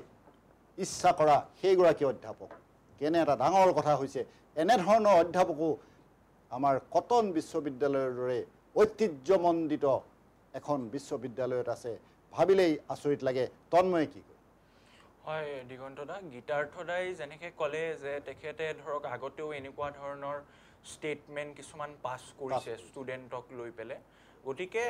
ইচ্ছা কৰা সেইগৰাকী অধ্যাপক কেনে এটা ডাঙৰ কথা হৈছে এনেধৰণৰ অধ্যাপকো আমাৰ কটন বিশ্ববিদ্যালয়ৰ দৰে ঐতিহ্যমণ্ডিত এখন বিশ্ববিদ্যালয়ত আছে ভাবিলেই আচৰিত লাগে তন্ময়ে কি কয় হয় দিগন্ত দা গীতাৰ্থ দাই যেনেকৈ ক'লে যে তেখেতে ধৰক আগতেও এনেকুৱা ধৰণৰ ষ্টেটমেণ্ট কিছুমান পাছ কৰিছে ষ্টুডেণ্টক লৈ পেলাই গতিকে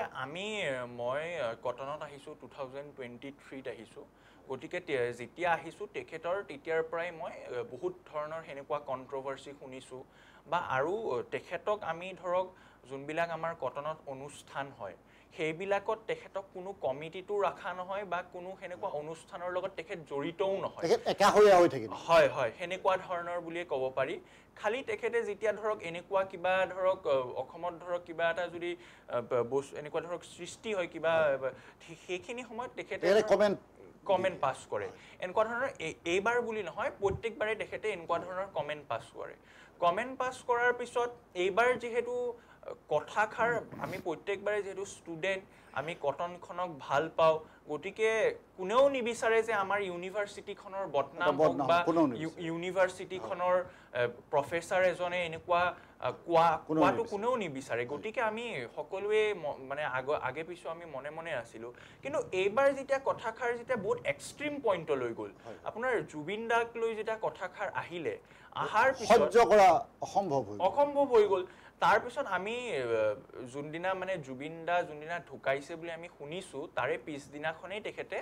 মই কটনত আহিছোঁ 2023ত আহিছোঁ গতিকে যেতিয়া আহিছোঁ তেতিয়াৰ পৰাই মই বহুত ধৰণৰ সেনেকুৱা কণ্ট্ৰভাৰ্চি শুনিছোঁ বা আৰু তেখেতক আমি ধৰক যোনবিলাক আমাৰ কটনত অনুষ্ঠান হয় সেইবিলাকত তেখেতক কোনো কমিটিটো ৰাখা নহয় বা কোনো সেনেকুৱা অনুষ্ঠানৰ লগত তেখেত জড়িতও নহয় হয় হয় সেনেকুৱা ধৰণৰ বুলিয়ে ক'ব পাৰি খালি তেখেতে যেতিয়া ধৰক এনেকুৱা কিবা ধৰক অসমত ধৰক কিবা এটা যদি এনেকুৱা ধৰক সৃষ্টি হয় কিবা সেইখিনি সময়ত তেখেতে কমেণ্ট পাছ কৰে এনেকুৱা ধৰণৰ এইবাৰ বুলি নহয় প্ৰত্যেকবাৰে তেখেতে এনেকুৱা ধৰণৰ কমেণ্ট পাছ কৰে কমেণ্ট পাছ কৰাৰ পিছত এইবাৰ যিহেতু কথাষাৰ আমি প্ৰত্যেকবাৰে যিহেতু ষ্টুডেণ্ট আমি কটনখনক ভাল পাওঁ গতিকে কোনেও নিবিচাৰে যে আমাৰ ইউনিভাৰ্চিটিখনৰ বদনাম হওক বা ইউনিভাৰ্চিটিখনৰ প্ৰফেচাৰ এজনে এনেকুৱা কোৱাটো কোনেও নিবিচাৰে গতিকে আমি সকলোৱে মানে আগে পিছো আমি মনে মনে আছিলোঁ কিন্তু এইবাৰ যেতিয়া কথাষাৰ যেতিয়া বহুত এক্সট্ৰিম পইণ্টলৈ গ'ল আপোনাৰ জুবিন দাক লৈ যেতিয়া কথাষাৰ আহিলে আহাৰ পিছত অসম্ভৱ হৈ গ'ল তাৰপিছত আমি যোনদিনা মানে জুবিন দা যোনদিনা ঢুকাইছে বুলি আমি শুনিছোঁ তাৰে পিছদিনাখনেই তেখেতে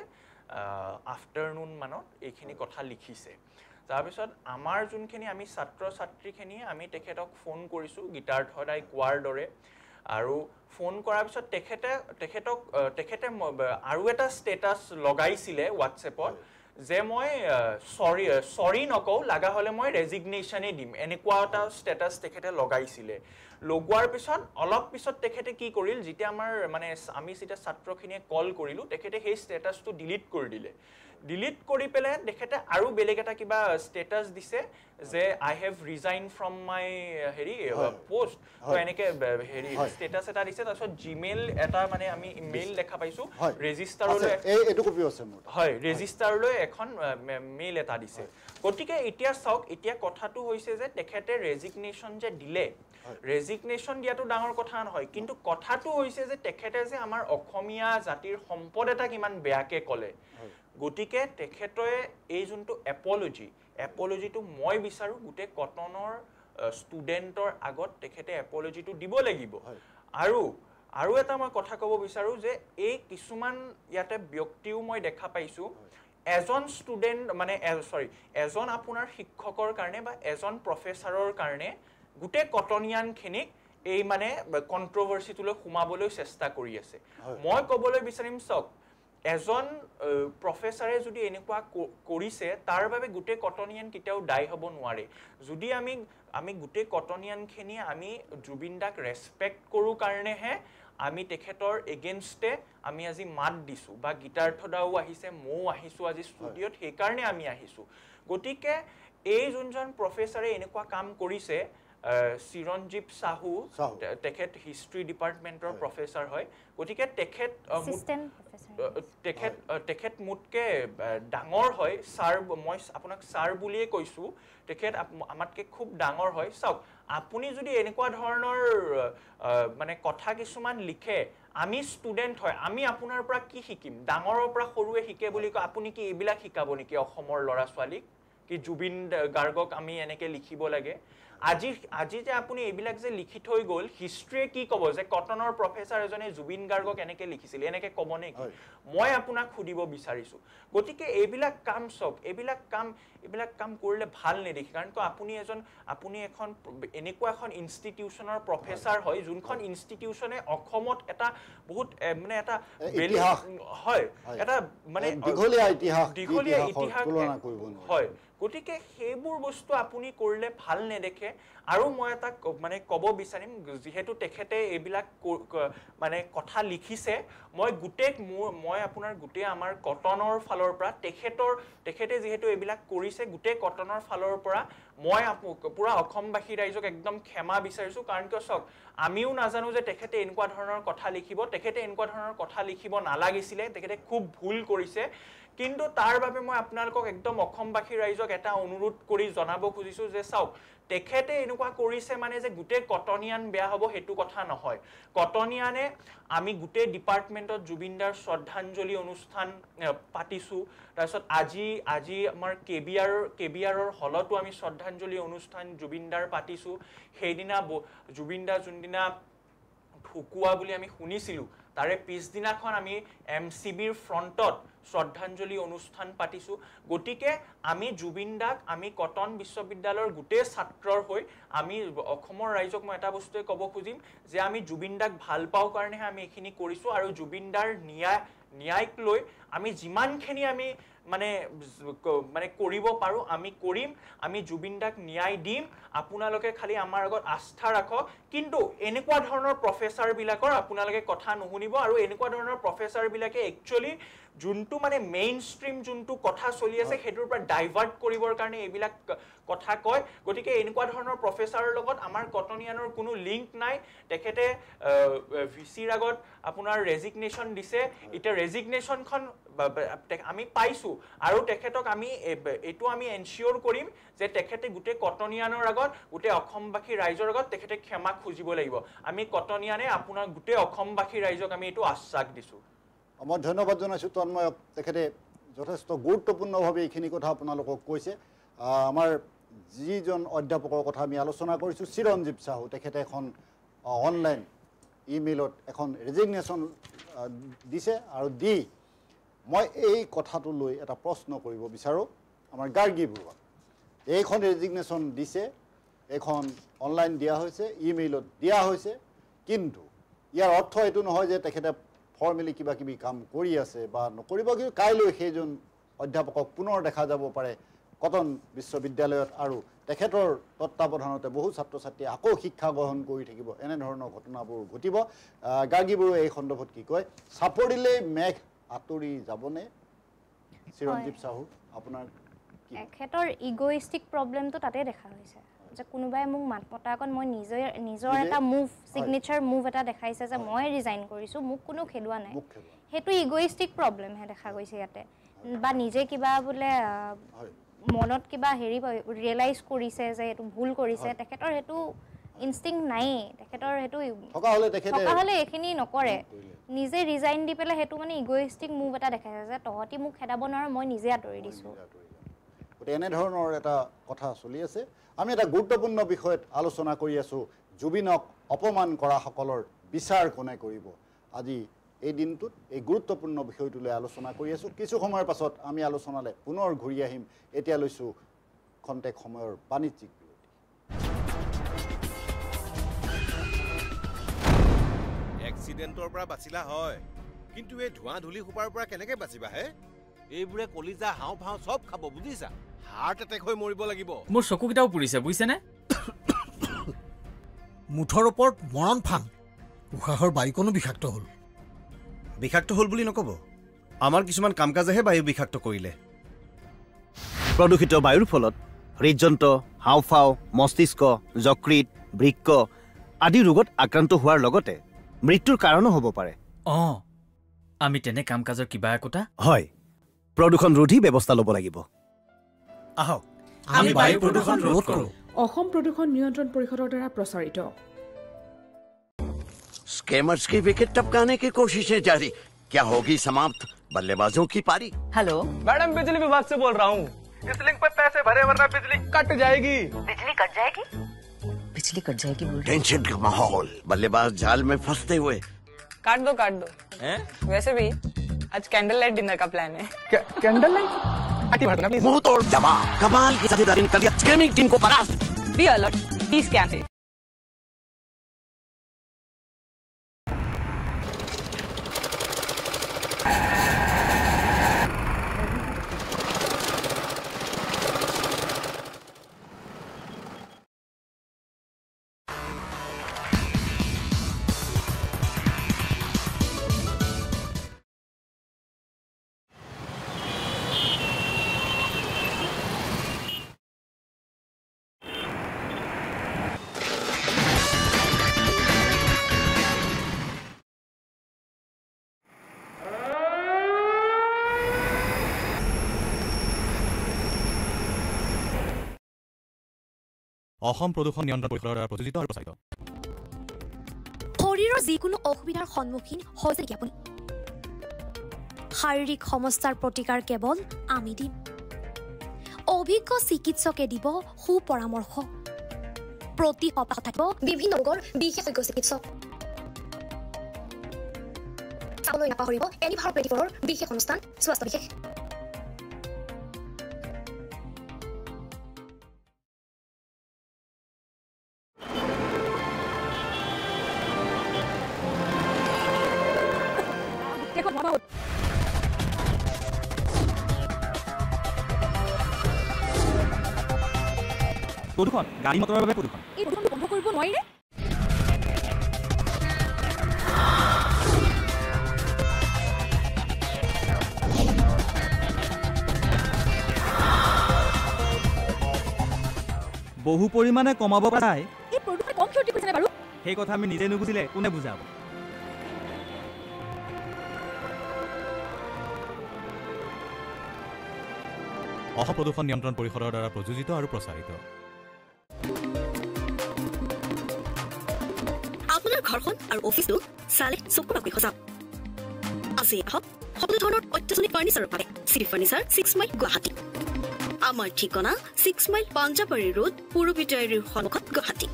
আফটাৰনুন মানত এইখিনি কথা লিখিছে তাৰপিছত আমাৰ যোনখিনি আমি ছাত্ৰ ছাত্ৰীখিনিয়ে আমি তেখেতক ফোন কৰিছোঁ গীতাৰ্থ দাই কোৱাৰ দৰে আৰু ফোন কৰাৰ পিছত তেখেতে আৰু এটা ষ্টেটাছ লগাইছিলে হোৱাটছএপত যে মই চৰি নকওঁ লগা হ'লে মই ৰেজিগনেশ্যনেই দিম এনেকুৱা এটা ষ্টেটাছ তেখেতে লগাইছিলে লগোৱাৰ পিছত অলপ পিছত তেখেতে কি কৰিল যেতিয়া আমাৰ মানে আমি যেতিয়া ছাত্ৰখিনিয়ে কল কৰিলোঁ তেখেতে সেই ষ্টেটাছটো ডিলিট কৰি দিলে ডিলিট কৰি পেলাই তেখেতে আৰু বেলেগ এটা কিবা ষ্টেটাছ দিছে যে I have resign from my post তো এনেকৈ ষ্টেটাছ এটা দিছে তাৰপিছত জিমেইল এটা মানে আমি মেইল দেখা পাইছোঁ ৰেজিষ্টাৰলৈ এখন মেইল এটা দিছে গতিকে এতিয়া চাওক এতিয়া কথাটো হৈছে যে তেখেতে ৰেজিগনেশ্যন যে দিলে ৰেজিগনেশ্যন দিয়াটো ডাঙৰ কথা নহয় কিন্তু কথাটো হৈছে যে তেখেতে যে আমাৰ অসমীয়া জাতিৰ সম্পদ এটা কিমান বেয়াকৈ ক'লে গতিকে তেখেতে এই যোনটো এপলজিটো মই বিচাৰোঁ গোটেই কটনৰ ষ্টুডেণ্টৰ আগত তেখেতে এপলজিটো দিব লাগিব আৰু এটা মই কথা ক'ব বিচাৰোঁ যে এই কিছুমান ইয়াতে ব্যক্তিও মই দেখা পাইছোঁ এজন ষ্টুডেণ্ট মানে এজন আপোনাৰ শিক্ষকৰ কাৰণে বা এজন প্ৰফেচাৰৰ কাৰণে গোটেই কটনিয়ানখিনিক এই মানে কণ্ট্ৰভাৰ্চিটোলৈ সোমাবলৈ চেষ্টা কৰি আছে মই ক'বলৈ বিচাৰিম চাওক এজন প্ৰফেচাৰে যদি এনেকুৱা কৰিছে তাৰ বাবে গোটেই কটনিয়ান কেতিয়াও দায়ী হ'ব নোৱাৰে যদি আমি গোটেই কটনিয়ানখিনি আমি জুবিন দাক ৰেচপেক্ট কৰোঁ কাৰণেহে আমি তেখেতৰ এগেইনষ্টে আমি আজি মাত দিছোঁ বা গীতাৰ্থ দাও আহিছে ময়ো আহিছোঁ আজি ষ্টুডিঅ'ত সেইকাৰণে আমি আহিছোঁ গতিকে এই যোনজন প্ৰফেচাৰে এনেকুৱা কাম কৰিছে চিৰঞ্জীৱ সাহু তেখেত হিষ্ট্ৰী ডিপাৰ্টমেণ্টৰ প্ৰফেচাৰ হয় গতিকে তেখেত মোতকৈ ডাঙৰ হয় ছাৰ মই আপোনাক ছাৰ বুলিয়ে কৈছোঁ তেখেত আমাতকৈ খুব ডাঙৰ হয় চাওক আপুনি যদি এনেকুৱা ধৰণৰ মানে কথা কিছুমান লিখে আমি ষ্টুডেণ্ট হয় আমি আপোনাৰ পৰা কি শিকিম ডাঙৰৰ পৰা সৰুৱে শিকে বুলি কয় আপুনি কি এইবিলাক শিকাব নেকি অসমৰ ল'ৰা ছোৱালীক কি জুবিন গাৰ্গক আমি এনেকৈ লিখিব লাগে আজি যে আপুনি এইবিলাক যে লিখি থৈ গ'ল হিষ্ট্ৰীয়ে কি ক'ব যে কটনৰ প্ৰফেচাৰ এজনে জুবিন গাৰ্গক এনেকৈ লিখিছিল এনেকৈ ক'ব নেকি মই আপোনাক সুধিব বিচাৰিছোঁ গতিকে এইবিলাক কাম চাওক এইবিলাক কাম কৰিলে ভাল নেদেখি কাৰণ আপুনি এখন এনেকুৱা এখন ইনষ্টিটিউশ্যনৰ প্ৰফেচাৰ হয় যোনখন ইনষ্টিটিউশ্যনে অসমত এটা বহুত মানে এটা হয় এটা মানে দীঘলীয়া ইতিহাস হয় গতিকে সেইবোৰ বস্তু আপুনি কৰিলে ভাল নেদেখে আৰু মই এটা মানে ক'ব বিচাৰিম যিহেতু তেখেতে এইবিলাক মানে কথা লিখিছে মই আপোনাৰ গোটেই আমাৰ কটনৰ ফালৰ পৰা তেখেতে যিহেতু এইবিলাক কৰিছে গোটেই কটনৰ ফালৰ পৰা মই পুৰা অসমবাসী ৰাইজক একদম ক্ষমা বিচাৰিছোঁ কাৰণ কিয় চাওক আমিও নাজানো যে তেখেতে এনেকুৱা ধৰণৰ কথা লিখিব তেখেতে এনেকুৱা ধৰণৰ কথা লিখিব নালাগিছিলে তেখেতে খুব ভুল কৰিছে কিন্তু তাৰ বাবে মই আপোনালোকক একদম অসমবাসী ৰাইজক এটা অনুৰোধ কৰি জনাব খুজিছোঁ যে চাওক তেখেতে এনেকুৱা কৰিছে মানে যে গোটেই কটনিয়ান বেয়া হ'ব সেইটো কথা নহয় কটনিয়ানে আমি গোটেই ডিপাৰ্টমেণ্টত জুবিনদাৰ শ্ৰদ্ধাঞ্জলি অনুষ্ঠান পাতিছোঁ তাৰপিছত আজি আমাৰ কেবিআৰৰ হলতো আমি শ্ৰদ্ধাঞ্জলি অনুষ্ঠান জুবিনদাৰ পাতিছোঁ সেইদিনা জুবিনদা যোনদিনা ঢুকুৱা বুলি আমি শুনিছিলোঁ তাৰে পিছদিনাখন আমি MCBৰ ফ্ৰণ্টত শ্ৰদ্ধাঞ্জলি অনুষ্ঠান পাতিছোঁ গতিকে আমি জুবিনদাক আমি কটন বিশ্ববিদ্যালয়ৰ গোটেই ছাত্ৰৰ হৈ আমি অসমৰ ৰাইজক মই এটা বস্তুৱে ক'ব খুজিম যে আমি জুবিনদাক ভাল পাওঁ কাৰণেহে আমি এইখিনি কৰিছোঁ আৰু জুবিনদাৰ ন্যায়ক লৈ আমি যিমানখিনি আমি মানে কৰিব পাৰোঁ আমি কৰিম আমি জুবিনদাক ন্যায় দিম আপোনালোকে খালি আমাৰ আগত আস্থা ৰাখক কিন্তু এনেকুৱা ধৰণৰ প্ৰফেচাৰবিলাকৰ আপোনালোকে কথা নুশুনিব আৰু এনেকুৱা ধৰণৰ প্ৰফেচাৰবিলাকে একচুৱেলি যোনটো মানে মেইন ষ্ট্ৰীম যোনটো কথা চলি আছে সেইটোৰ পৰা ডাইভাৰ্ট কৰিবৰ কাৰণে এইবিলাক কথা কয় গতিকে এনেকুৱা ধৰণৰ প্ৰফেচাৰৰ লগত আমাৰ কটনিয়ানৰ কোনো লিংক নাই তেখেতে ভিচিৰ আগত আপোনাৰ ৰেজিগনেশ্যন দিছে এতিয়া ৰেজিগনেশ্যনখন আমি পাইছোঁ আৰু তেখেতক আমি এইটো আমি এনচিয়ৰ কৰিম যে তেখেতে গোটেই কটনিয়ানৰ আগত গোটেই অসমবাসী ৰাইজৰ আগত তেখেতে ক্ষমা খুজিব লাগিব আমি কটনিয়ানে আপোনাৰ গোটেই অসমবাসী ৰাইজক আমি এইটো আশ্বাস দিছোঁ মই ধন্যবাদ জনাইছোঁ তন্ময়ক তেখেতে যথেষ্ট গুৰুত্বপূৰ্ণভাৱে এইখিনি কথা আপোনালোকক কৈছে আমাৰ যিজন অধ্যাপকৰ কথা আমি আলোচনা কৰিছোঁ চিৰঞ্জীৱ সাহু তেখেতে এখন অনলাইন ইমেইলত এখন ৰেজিগনেশ্যন দিছে আৰু দি মই এই কথাটো লৈ এটা প্ৰশ্ন কৰিব বিচাৰোঁ আমাৰ গাৰ্গী বৰুৱাক এইখন ৰেজিগনেশ্যন দিছে এখন অনলাইন দিয়া হৈছে ইমেইলত দিয়া হৈছে কিন্তু ইয়াৰ অৰ্থ এইটো নহয় যে তেখেতে ফৰ্মেলি কিবা কিবি কাম কৰি আছে বা নকৰিব কিন্তু কাইলৈ সেইজন অধ্যাপকক পুনৰ দেখা যাব পাৰে কটন বিশ্ববিদ্যালয়ত আৰু তেখেতৰ তত্ত্বাৱধানতে বহু ছাত্ৰ ছাত্ৰীয়ে আকৌ শিক্ষা গ্ৰহণ কৰি থাকিব এনেধৰণৰ ঘটনাবোৰ ঘটিব গাৰ্গী বৰুৱাই এই সন্দৰ্ভত কি কয় চাপৰিলেই মেঘ আঁতৰি যাবনে চিৰঞ্জীৱ সাহু আপোনাৰ তেখেতৰ ইগোইষ্টিক প্ৰব্লেমটো তাতে দেখা হৈছে যে কোনোবাই মোক মাত মতা আগত মই নিজৰ এটা মুভ চিগনেচাৰ মুভ এটা দেখাইছে যে মই ৰিজাইন কৰিছোঁ মোক কোনো খেদোৱা নাই সেইটো ইগোইষ্টিক প্ৰব্লেমহে দেখা গৈছে ইয়াতে বা নিজে কিবা বোলে মনত কিবা হেৰি ৰিয়েলাইজ কৰিছে যে এইটো ভুল কৰিছে তেখেতৰ সেইটো ইনষ্টিংক্ট নাই তেখেতৰ সেইটো থকা হ'লে এইখিনি নকৰে নিজে ৰিজাইন দি পেলাই সেইটো মানে ইগোইষ্টিক মুভ এটা দেখাইছে যে তহঁতি মোক খেদাব নোৱাৰো মই নিজে আঁতৰি দিছোঁ গতিকে এনেধৰণৰ এটা কথা চলি আছে আমি এটা গুৰুত্বপূৰ্ণ বিষয়ত আলোচনা কৰি আছোঁ জুবিনক অপমান কৰাসকলৰ বিচাৰ কোনে কৰিব আজি এই দিনটোত এই গুৰুত্বপূৰ্ণ বিষয়টোলৈ আলোচনা কৰি আছোঁ কিছু সময়ৰ পাছত আমি আলোচনালৈ পুনৰ ঘূৰি আহিম এতিয়া লৈছোঁ খন্তেক সময়ৰ বাণিজ্যিক বিৰতি এক্সিডেণ্টৰ পৰা বাচিলা হয় কিন্তু এই ধোঁৱা ধূলি সোপাৰ পৰা কেনেকৈ বাচিবা হে এইবোৰে কলিজা হাওঁফাওঁ চব খাব বুজিছা হাৰ্ট এটেক হৈ মৰিব লাগিব মোৰ চকুকেইটাও পুৰিছে বুজিছেনে মুঠৰ ওপৰত মৰণ ফান উশাহৰ বায়ুকণো বিষাক্ত হ'ল বুলি নক'ব আমাৰ কিছুমান কাম কাজেহে বায়ু বিষাক্ত কৰিলে প্ৰদূষিত বায়ুৰ ফলত হৃদযন্ত্ৰ হাওঁফাওঁ মস্তিষ্ক যকৃত বৃক্ক আদি ৰোগত আক্ৰান্ত হোৱাৰ লগতে মৃত্যুৰ কাৰণো হ'ব পাৰে আমি তেনে কাম কাজৰ কিবা একোটা হয় প্ৰদূষণ ৰোধী ব্যৱস্থা ল'ব লাগিব আহক আমি বায়ু প্ৰদূষণ ৰোধ কৰোঁ অসম প্ৰদূষণ নিয়ন্ত্ৰণ পৰিষদৰ দ্বাৰা প্ৰচাৰিত स्कैमर्स की विकेट टपकाने की कोशिशें जारी क्या होगी समाप्त बल्लेबाजों की पारी हेलो मैडम बिजली विभाग से बोल रहा हूँ इस लिंक पे पैसे भरे वरना बिजली कट जाएगी बिजली कट जाएगी बोल टेंशन का माहौल बल्लेबाज जाल में फंसते हुए काट दो वैसे भी आज कैंडल लाइट डिनर का प्लान है कैंडल लाइट मुंह तोड़ दबाव कमाल की साझेदारी कर दिया स्कैमिंग टीम को परास्त बी अलर्ट बी स्कैम है অসম প্ৰদূষণ নিয়ন্ত্ৰণ পৰিষদৰ দ্বাৰা প্ৰযোজিত আৰু প্ৰচাৰিত। শৰীৰৰ যিকোনো অসুবিধাৰ সন্মুখীন হৈছে নেকি আপুনি? শাৰীৰিক সমস্যাৰ প্ৰতিকাৰ কেৱল আমি দিম। অভিজ্ঞ চিকিৎসকে দিব সুপৰামৰ্শ। প্ৰতি সপ্তাহত থাকিব বিভিন্ন ৰোগৰ বিশেষজ্ঞ চিকিৎসক। চাবলৈ নাপাহৰিব এনিভাৰ 24ৰ বিশেষ অনুষ্ঠান স্বাস্থ্য বিশেষ। প্ৰদূষণ গাড়ী মটৰৰ বাবে প্ৰদূষণ। এই প্ৰদূষণটো বন্ধ কৰিব নোৱাৰিনে? বহু পৰিমাণে কমাব পৰা যায়। এই প্ৰদূষণে কম ক্ষতি কৰিছেনে বাৰু? সেই কথা আমি নিজে নুবুজিলে কোনে বুজাব? অসম প্ৰদূষণ নিয়ন্ত্ৰণ পৰিষদৰ দ্বাৰা প্ৰযোজিত আৰু প্ৰচাৰিত। আপোনাৰ ঘৰখন আৰু অফিচটো চালে চকু ৰাখি সজাওক। আজি আহক সকলো ধৰণৰ অত্যাধুনিক ফাৰ্নিচাৰৰ বাবে চিটি ফাৰ্নিচাৰ 6 মাইল গুৱাহাটী। আমাৰ ঠিকনা 6 মাইল পাঞ্জাবাৰী ৰোড পুৰবিটাৰীৰ সন্মুখত গুৱাহাটী।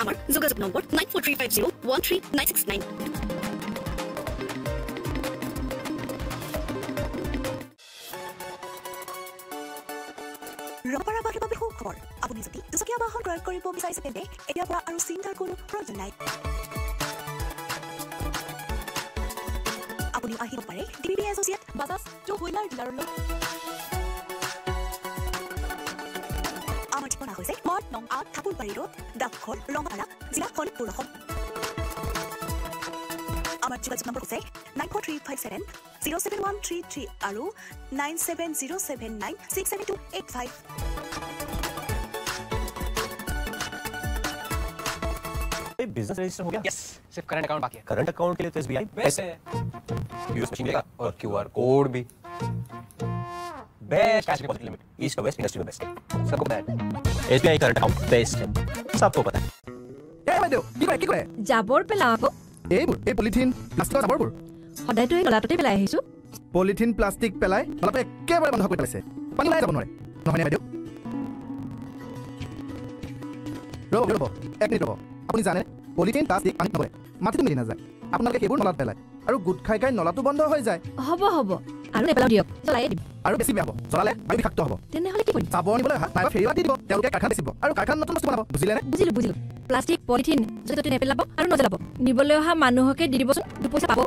আমাৰ যোগাযোগ নম্বৰ 9435013969। ৰবাৰ বাহনৰ বাবে সুখবৰ। আপুনি যদি দুচকীয়া বাহন ক্ৰয় কৰিব বিচাৰিছে তেন্তে এতিয়াৰ পৰা আৰু চিন্তাৰ কোনো প্ৰয়োজন নাই। আপুনি আহিব পাৰে DBB associate Bajaj two wheeler ডিলাৰলৈ। আমাৰ ঠিকনা হৈছে ৱাৰ্ড নং 8 ঠাকুৰবাৰী ৰোড ডাকঘৰ ৰঙাপাৰা জিলা শোণিতপুৰ অসম। আমাৰ যোগাযোগ নম্বৰ হৈছে 9435707133 আৰু 9707967285। बिजनेस रजिस्टर हो गया? यस, सिर्फ करंट अकाउंट बाकी है। करंट अकाउंट के लिए तो एसबीआई बेस्ट है। यूएस मशीन देगा और क्यूआर कोड भी। Best cash deposit limit east का वेस्ट इंडस्ट्री में बेस्ट सबको पता है। एसबीआई करंट अकाउंट बेस्ट है सबको पता है। ए বাইদেউ কি কৰে জাবৰ পেলাও আকৌ এই পলিথিন প্লাষ্টিকৰ জাবৰবোৰ সদায়তো এই নলাটোতে পেলাই আহিছো। পলিথিন প্লাষ্টিক পেলাই নলাটো একেবাৰে বন্ধ কৰি পেলাইছে। পানী ওলাই যাব নোৱাৰে নহয়নে বাইদেউ? ৰ'ব এক মিনিট ৰ'ব। আপুনি জানে পলিথিন প্লাষ্টিক পানীত নপৰে, মাটিতো মিলি নাযায়। আপোনালোকে সেইবোৰ নলাত পেলায় আৰু গোট খাই নলাটো বন্ধ হৈ যায়। হ'ব আৰু নেপেলাও দিয়ক, জ্বলাই দিম। আৰু বেছি বেয়া হ'ব, জ্বলালে বায়ু বিষাক্ত হ'ব। তেনেহ'লে কি কৰিম? জাবৰ নিবলৈ অহা নাইবা ফেৰিত দি দিব, তেওঁলোকে কাৰখানা বেচিব আৰু কাৰখানাত নতুন বস্তু বনাব। বুজিলেনে? বুজিলো। প্লাষ্টিক পলিথিন য'তে নেপেলাব আৰু নজ্বলাব। নিবলৈ অহা মানুহকে দি দিবচোন, দুপইচা পাব।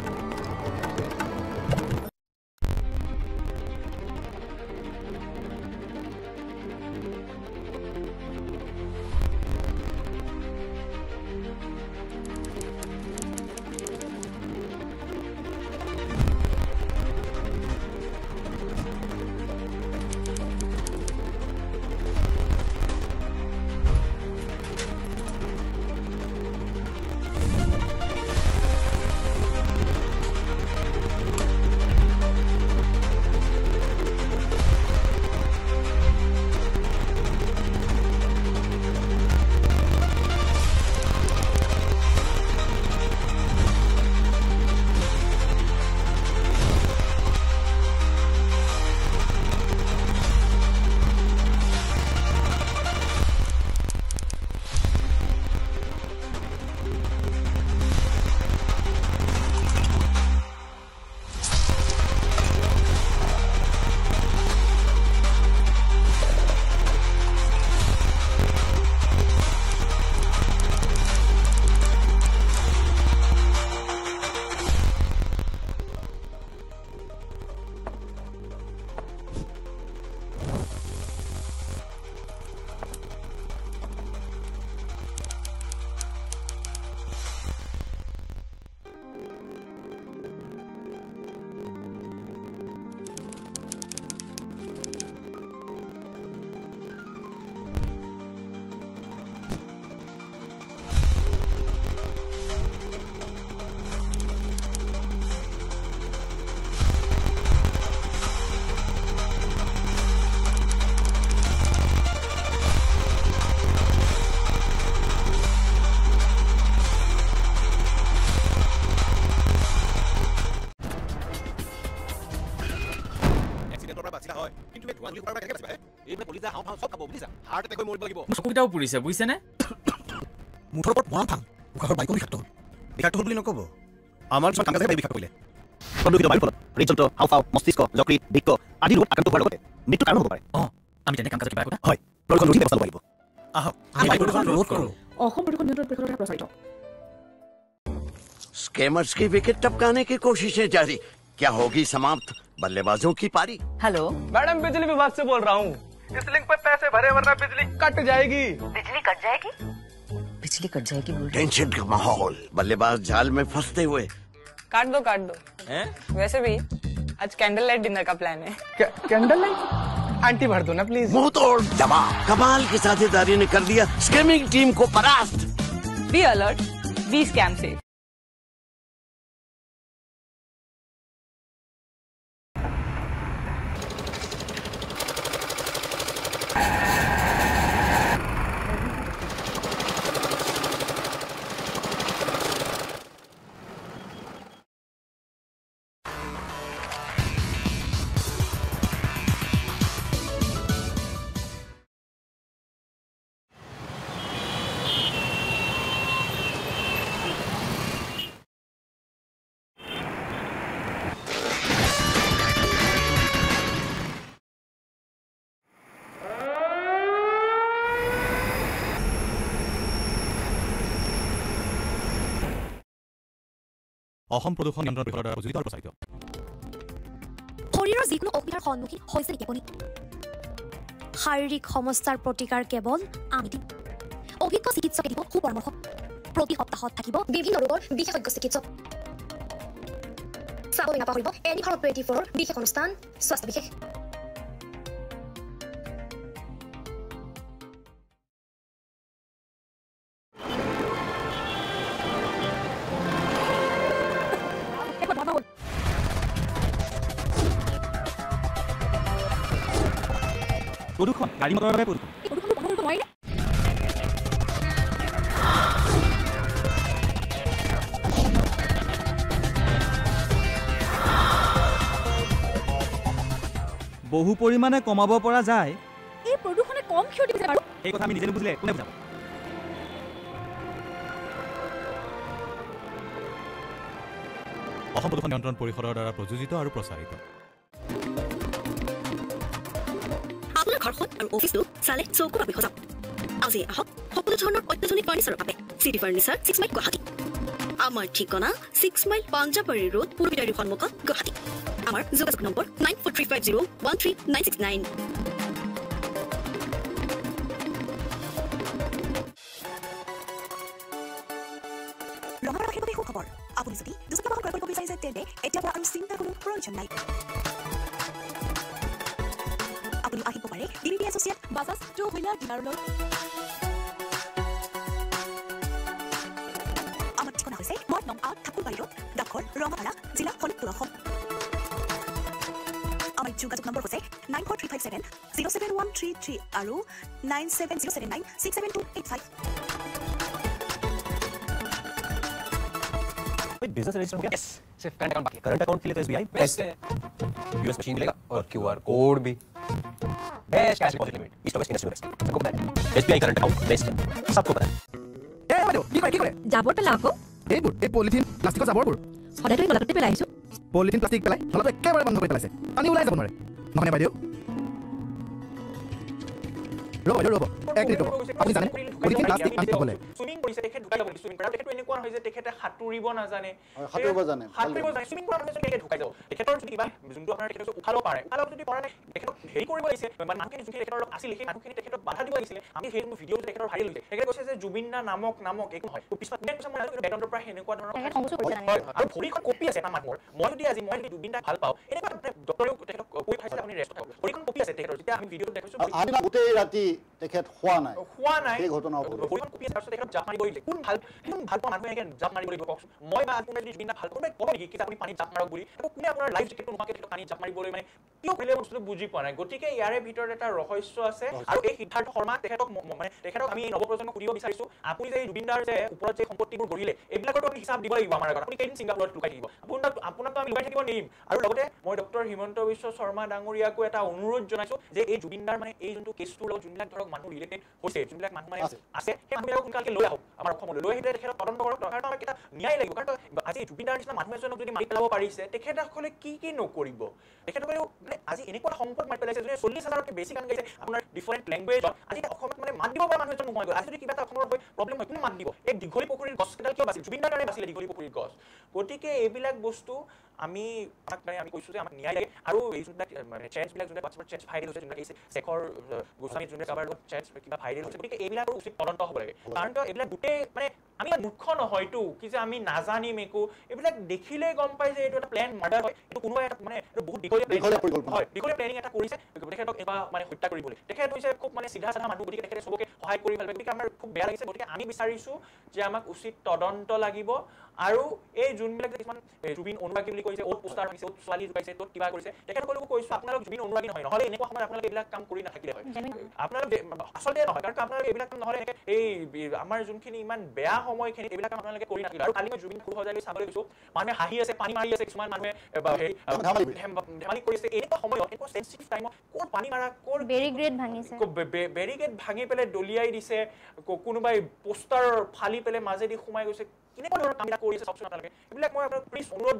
ধোঁৱা ধূলি সোপাৰ পৰা কেনেকৈ বাচিবা এইবিলাক কলিজা হাও ফাও চব খাব বুজিছা হাৰ্ট এটেক হৈ মৰিব লাগিব চকুকেইটাও পুৰিছে বুজিছেনে মুঠৰ ওপৰত মৰণ ফাং উশাহৰ বাইকো বিষাক্ত হ'ল বুলি নক'ব আমাৰ কিছুমান কাম কাজে বিষাক্ত কৰিলে প্ৰদূষিত বায়ুৰ ফলত হৃদযন্ত্ৰ হাওঁফাওঁ মস্তিষ্ক যকৃত বৃক্ক আদি ৰোগত আক্ৰান্ত হোৱাৰ লগতে মৃত্যুৰ কাৰণ হ'ব পাৰে আমি তেনে কাম কাজৰ কিবা একোটা হয় প্ৰদূষণ ৰোধী ব্যৱস্থা ল'ব লাগিব আহক আমি বায়ু প্ৰদূষণ ৰোধ কৰোঁ অসম প্ৰদূষণ নিয়ন্ত্ৰণ পৰিষদৰ দ্বাৰা প্ৰচাৰিত स्कैमर्स की विकेट टपकाने की कोशिशें जारी क्या होगी समाप्त बल्लेबाजों की पारी हेलो मैडम बिजली विभाग से बोल रहा हूँ इस लिंक पर पैसे भरे वरना बिजली कट जाएगी बिजली कट जाएगी बिजली कट जाएगी टेंशन का माहौल बल्लेबाज जाल में फंसते हुए काट दो वैसे भी आज कैंडल लाइट डिनर का प्लान है कैंडल लाइट आंटी भर दो ना प्लीज मुंह तोड़ दबाव कमाल की साझेदारी ने कर दिया स्कैमिंग टीम को परास्त बी अलर्ट बी स्कैम से অসম প্ৰদূষণ নিয়ন্ত্ৰণ পৰিষদৰ দ্বাৰা প্ৰযোজিত আৰু প্ৰচাৰিত শৰীৰৰ যিকোনো অসুবিধাৰ সন্মুখীন হৈছে নেকি আপুনি শাৰীৰিক সমস্যাৰ প্ৰতিকাৰ কেৱল আমি দিম অভিজ্ঞ চিকিৎসকে দিব সুপৰামৰ্শ প্ৰতি সপ্তাহত থাকিব বিভিন্ন ৰোগৰ বিশেষজ্ঞ চিকিৎসক চাবলৈ নাপাহৰিব এনিফাৰ 24 বিশেষ অনুষ্ঠান স্বাস্থ্য বিশেষ প্ৰদূষণ গাড়ী মটৰৰ বাবে প্ৰদূষণ বহু পৰিমাণে কমাব পৰা যায় এই প্ৰদূষণে কম ক্ষতি কৰে বাৰু এই কথা আমি নিজে বুজিলে কোনে বুজাব অসম প্ৰদূষণ নিয়ন্ত্ৰণ পৰিষদৰ দ্বাৰা প্ৰযোজিত আৰু প্ৰচাৰিত আপোনাৰ ঘৰখন আৰু অফিচটো চালে চকু পাবি সজাব আজি আহক সকলো ধৰণৰ অত্যাধুনিক ফাৰ্নিচাৰৰ বাবে চিটি ফাৰ্নিচাৰ 6 মাইল গুৱাহাটী আমাৰ ঠিকনা 6 মাইল পাঞ্জাবাৰী ৰোড পূৰ্বীদাৰী সন্মুখত গুৱাহাটী আমাৰ যোগাযোগ নম্বৰ 9435013969 ৰঙাৰ আশীৰ্বাদী সুখবৰ আপুনি যদি দুচকীয়া বাহন ক্ৰয় কৰিব বিচাৰিছে তেন্তে এতিয়া পৰা আৰু চিন্তাৰ কোনো প্ৰয়োজন নাই আপুনি আহিব পাৰে DBB associate Bajaj two wheeler ডিলাৰলৈ আমাৰ ঠিকনা হৈছে মৰ্ড নং 8 ঠাকুৰবাৰী ৰোড ডাকঘৰ ৰঙাপাৰা জিলা শোণিতপুৰ অসম আমাৰ যোগাযোগ নম্বৰ হৈছে 9435707133 আৰু 970796728 बिजनेस रजिस्टर हो गया? यस, सिर्फ करंट अकाउंट बाकी है। करंट अकाउंट के लिए तो SBI बेस्ट है। यूएस मशीन मिलेगा और QR कोड भी। Best cash deposit limit. East west industrial best. सबको पता है। SBI करंट अकाउंट बेस्ट है। सबको पता है। ए বাইদেউ কি কৰে জাবৰ পেলা আকৌ এইবোৰ এই পলিথিন প্লাষ্টিকৰ জাবৰবোৰ সদায় তুমি নলাতে পেলাই আহিছো পলিথিন প্লাষ্টিক পেলাই নলাটো একেবাৰে বন্ধ কৰি পেলাইছে পানী ওলাই যাব নোৱাৰে নহনে বাইদেউ ৰ'ব এক মিনিট ৰ'ব আপুনি জানে পলিথিন প্লাষ্টিক পানী পাবলে সুইমিং কৰিছে দেখে ঢুকাই যাব সুইমিং কৰা দেখে এনেকুৱা হয় যে তেখেতে সাঁতুৰিব নাজানে সাঁতুৰিব জানে সুইমিং কৰা মানে দেখে ঢুকাই যাব তেখেতৰ যদি কিবা যোনটো আপোনাৰ তেখেতে উঠাব পাৰে উঠাব যদি পৰা নাই তেখেতক হেৰি কৰিব লাগিছে মানে মানুহখিনি যোনখিনি তেখেতৰ আছিল সেই মানুহখিনি তেখেতক বাধা দিব লাগিছিলে আমি সেই ভিডিঅ' তেখেতৰ ভাইৰেল হৈছে তেখেতে কৈছে যে জুবিন দা নামক একো হয় পিছত নেক্সট সময় আৰু বেকগ্ৰাউণ্ডৰ পৰা এনেকুৱা ধৰণৰ আৰু ভৰিখন কপি আছে এটা মানুহৰ মই যদি জুবিন দা ভাল পাওঁ এনেকুৱা ডক্টৰেও তেখেতক কৈ খাইছে আপুনি ৰেষ্ট কৰক ভৰিখন কপি আছে তেখেতৰ যেতিয়া আমি ভিডিঅ'টো দেখিছো আমি গোটেই ৰাতি তেখেত হোৱা নাই এই ঘটনা ভৰিখন কুপি আছে তাৰপিছত তেখেতক জাপ মাৰিব লাগিলে কোন ভাল পোৱা মানুহে এনেকৈ জাপ মাৰিব লাগিব কওকচোন মই বা কোনোবাই যদি জুবিন দা ভাল কোনোবাই ক'ব নেকি আপুনি পানীত জাপ মাৰক বুলি আকৌ কোনে আপোনাৰ লাইফ জেকেটটো নোহোৱাকৈ তেখেতক পানীত জাপ মাৰিবলৈ মানে কিয় কৰিলে বস্তুটো বুজি পোৱা নাই গতিকে ইয়াৰে ভিতৰত এটা ৰহস্য আছে আৰু এই সিদ্ধাৰ্থ শৰ্মা তেখেতক আমি নৱপ্ৰজন্মক সুধিব বিচাৰিছো আপুনি যে জুবিন দাৰ যে ওপৰত যে সম্পত্তিবোৰ গঢ়িলে এইবিলাকতো আপুনি হিচাপ দিব লাগিব আমাৰ আগত আপুনি কেইদিন ছিংগাপুৰত লুকাই থাকিব আপোনাকতো আমি লুকাই থাকিব নিদিম আৰু লগতে মই ডক্টৰ হিমন্ত বিশ্ব শৰ্মা ডাঙৰীয়াকো এটা অনুৰোধ জনাইছো যে এই জুবিন দাৰ মানে এই যোনটো কেছটোৰ লগত যোনবিলাক ধৰক মানুহ ৰিলেটেড হৈছে যোনবিলাক মানুহ মানে আছে সেই মানুহবিলাকক সোনকালে লৈ আহক আমাৰ অসমলৈ লৈ আহিলে তেখেতক তদন্ত কৰক কাৰণ আমাক এটা ন্যায় লাগিব কাৰণ আজি জুবিন দাৰ নিচিনা মানুহ এজনক যদি মাৰি পেলাব পাৰিছে তেখেতসকলে কি নকৰিব তেখেতসকলে মানে আজি এনেকুৱা সম্পদ মাৰি পেলাইছে যোনে 40,000তকৈ বেছি গান গাইছে আপোনাৰ ডিফাৰেণ্ট লেংগুৱেজত আজি অসমত মানে মাত দিব পৰা মানুহ এজন নোহোৱা গ'ল আজি যদি কিবা এটা অসমৰ প্ৰব্লেম হয় কোনে মাত দিব এই দীঘলী পুখুৰীৰ গছকেইডাল কিয় বাচিল জুবিন দাৰ কাৰণে বাচিলে দীঘলী পুখুৰীৰ গছ গতিকে এইবিলাক বস্তু আমি কৈছোঁ যে আমাক ন্যায় লাগে আৰু এই যোনবিলাক চেঞ্জবিলাক যোনবিলাক হোৱাটছএপত চেঞ্জ ভাইৰেল হৈছে যোনবিলাক এই শেখৰ গোস্বামী যোনবিলাক কাৰোবাৰ লগত চেঞ্জ কিবা ভাইৰেল হৈছে গতিকে এইবিলাকৰ উচিত তদন্ত হ'ব লাগে কাৰণ এইবিলাক গোটেই মানে আমি মূৰ্খ নহয়তো কি যে আমি নাজানিম একো এইবিলাক দেখিলেই গম পাই যে এইটো এটা প্লেন মাৰ্ডাৰ হয় এইটো কোনোবাই এটা মানে বহুত দীঘলীয়া প্লেনিং এটা কৰিছে তেখেতক এবাৰ মানে হত্যা কৰিবলৈ তেখেত হৈছে খুব মানে চিধা চাধা মানুহ গতিকে তেখেতে চবকে সহায় কৰি ভাল পায় গতিকে আমাৰ খুব বেয়া লাগিছে গতিকে আমি বিচাৰিছোঁ যে আমাক উচিত তদন্ত লাগিব আৰু এই যোনবিলাক কিছুমান জুবিন অনুৰাগী বুলি কৈছে অ'ত পোষ্টাৰ ৰাখিছে অ'ত ছোৱালী জোকাইছে ত'ত কিবা কৰিছে তেখেতসকলকো কৈছোঁ আপোনালোক জুবিন অনুৰাগী নহয় নহ'লে এনেকুৱা সময়ত আপোনালোকে এইবিলাক কাম কৰি নাথাকিলে হয় আপোনালোক আচলতে নহয় কাৰণ আপোনালোকে এইবিলাক কাম নহ'লে এই আমাৰ যোনখিনি ইমান বেয়া সময়খিনি এইবিলাক কাম আপোনালোকে কৰি নাথাকিলে আৰু কালি মই জুবিন সজাই চাবলৈ গৈছোঁ মানুহে হাঁহি আছে পানী মাৰি আছে কিছুমান মানুহে ধেমালি কৰিছে এনেকুৱা সময়ত এনেকুৱা চেঞ্চিটিভ টাইমত ক'ৰ পানী মাৰা ক'ৰ বেৰিকেড ভাঙি পেলাই দলিয়াই দিছে কোনোবাই পোষ্টাৰ ফালি পেলাই মাজেদি সোমাই গৈছে কেনেকুৱা ধৰণৰ কামবিলাক কৰিছে চাওকচোন আপোনালোকে এইবিলাক মই আপোনাক প্লিজ অনুৰোধ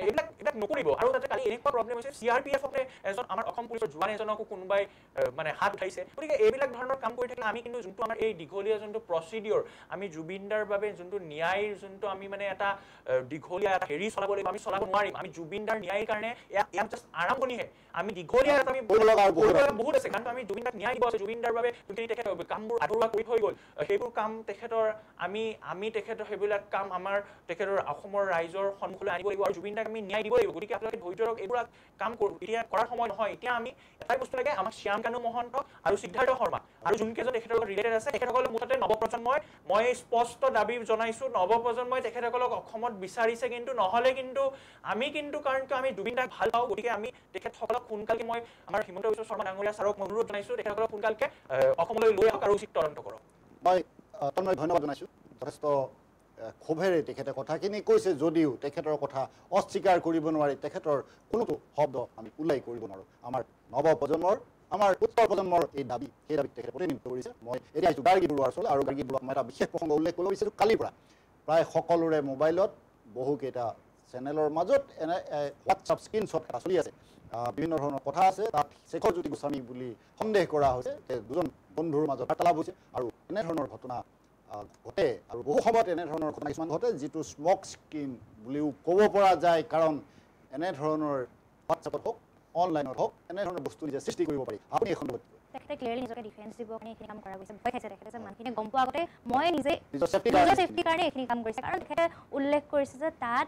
এইবিলাক নকৰিব আৰু তাতে কালি এনেকুৱা প্ৰব্লেম হৈছে CRPFতে এজন আমাৰ অসম পুলিচৰ জোৱান এজনকো কোনোবাই মানে হাত উঠাইছে গতিকে এইবিলাক ধৰণৰ কাম কৰি থাকিলে আমি কিন্তু যোনটো আমাৰ এই দীঘলীয়া যোনটো প্ৰচিডিঅ'ৰ আমি জুবিন দাৰ বাবে যোনটো ন্যায়ৰ যোনটো আমি মানে এটা দীঘলীয়া এটা হেৰি চলাব লাগিব আমি চলাব নোৱাৰিম আমি জুবিন দাৰ ন্যায়ৰ কাৰণে ইয়াত জাষ্ট আৰম্ভণিহে আমি দীঘলীয়া আমি বহুত আছে কাৰণ আমি জুবিন দাক ন্যায় দিব আছে জুবিন দাৰ বাবে যোনখিনি তেখেতৰ কামবোৰ আধৰুৱা কৰি থৈ গ'ল সেইবোৰ কাম তেখেতৰ আমি তেখেতৰ সেইবিলাক কাম আমাৰ তেখেতৰ অসমৰ ৰাইজৰ সন্মুখলৈ আনিব লাগিব আৰু জুবিন দাক আমি ন্যায় দিব লাগিব গতিকে আপোনালোকে ধৈৰ্য ৰখ এইবোৰ কাম এতিয়া কৰাৰ সময় নহয় এতিয়া আমি এটাই বস্তু লাগে আমাক শ্যাম কানু মহন্ত আৰু সিদ্ধাৰ্থ শৰ্মা আৰু যোনকেইজন তেখেতৰ লগত ৰিলেটেড আছে তেখেতসকলে মুঠতে নৱপ্ৰজন্মই মই স্পষ্ট দাবী জনাইছোঁ নৱপ্ৰজন্মই তেখেতসকলক অসমত বিচাৰিছে কিন্তু নহ'লে কিন্তু আমি কিন্তু কাৰণ আমি জুবিন দাক ভাল পাওঁ গতিকে আমি তেখেতসকলক সোনকালে মই আমাৰ হিমন্ত বিশ্ব শৰ্মা ডাঙৰীয়া ছাৰক অনুৰোধ জনাইছোঁ তেখেতসকলক সোনকালে অসমলৈ লৈ আহক আৰু উচিত তদন্ত কৰক মই ধন্যবাদ জনাইছোঁ যথেষ্ট ক্ষোভেৰে তেখেতে কথাখিনি কৈছে যদিও তেখেতৰ কথা অস্বীকাৰ কৰিব নোৱাৰি তেখেতৰ কোনোটো শব্দ আমি উল্লেখ কৰিব নোৱাৰোঁ আমাৰ নৱপ্ৰজন্মৰ আমাৰ উত্তৰ প্ৰজন্মৰ এই দাবী সেই দাবীক তেখেতে প্ৰতিনিধিত্ব কৰিছে মই এতিয়া আহিছোঁ গাৰ্গী বৰুৱাৰ ওচৰলৈ আৰু গাৰ্গী বৰুৱাক মই এটা বিশেষ প্ৰসংগ উল্লেখ কৰিব বিচাৰিছোঁ কালিৰ পৰা প্ৰায় সকলোৰে মোবাইলত বহুকেইটা চেনেলৰ মাজত এনে হোৱাটছআপ স্ক্ৰীনশ্বট এটা চলি আছে বিভিন্ন ধৰণৰ কথা আছে তাত শেখৰ জ্যোতি গোস্বামী বুলি সন্দেহ কৰা হৈছে যে দুজন বন্ধুৰ মাজত বাৰ্তালাপ হৈছে আৰু এনেধৰণৰ ঘটনা ঘটে আৰু বহু সময়ত এনেধৰণৰ ঘটনা কিছুমান ঘটে যিটো স্মক স্ক্ৰীন বুলিও ক'ব পৰা যায় কাৰণ এনেধৰণৰ হোৱাটছআপত হওক অনলাইনত হওক এনেধৰণৰ বস্তু নিজে সৃষ্টি কৰিব পাৰি আপুনি এই সন্দৰ্ভত তেখেতে ক্লিয়াৰলি নিজকে ডিফেন্স দিব কাৰণে এইখিনি কাম কৰা গৈছে ভয় খাইছে তেখেতে যে মানুহখিনি গম পোৱা আগতে মই নিজে ছেফটিৰ কাৰণে এইখিনি কাম কৰিছে কাৰণ তেখেতে উল্লেখ কৰিছে যে তাত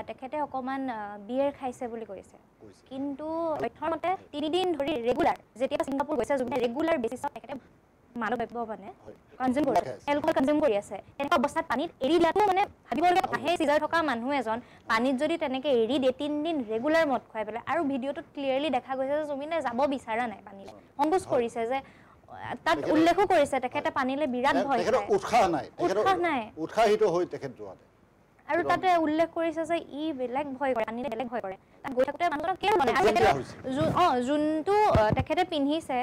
তেখেতে অকণমান বিয়েৰ খাইছে বুলি কৈছে কিন্তু তথ্যৰ মতে 3 দিন ধৰি ৰেগুলাৰ যেতিয়া ছিংগাপুৰ গৈছে জুবিনে ৰেগুলাৰ বেচিছত তেখেতে মানৱদ্ৰব্য মানে কনজিউম কৰি আছে এলকহল কনজিউম কৰি আছে তেনেকুৱা অৱস্থাত পানীত এৰি দিয়াটো মানে ভাবিবলগীয়া কথা সেই চিজাৰ থকা মানুহ এজন পানীত যদি তেনেকৈ এৰি দিয়ে 3 দিন ৰেগুলাৰ মদ খুৱাই পেলাই আৰু ভিডিঅ'টোত ক্লিয়াৰলি দেখা গৈছে যে জুবিনে যাব বিচৰা নাই পানীলৈ সংকোচ কৰিছে যে তাত উল্লেখো কৰিছে তেখেতে পানীলৈ বিৰাট ভয় খায় উৎসাহিত হৈ তেখেত যোৱা আৰু তাতে উল্লেখ কৰিছে যে ই বেলেগ ভয় কৰে পানীলে বেলেগ ভয় কৰে তাত গৈ থাকোঁতে মানুহজনক কিয় মানে যোনটো তেখেতে পিন্ধিছে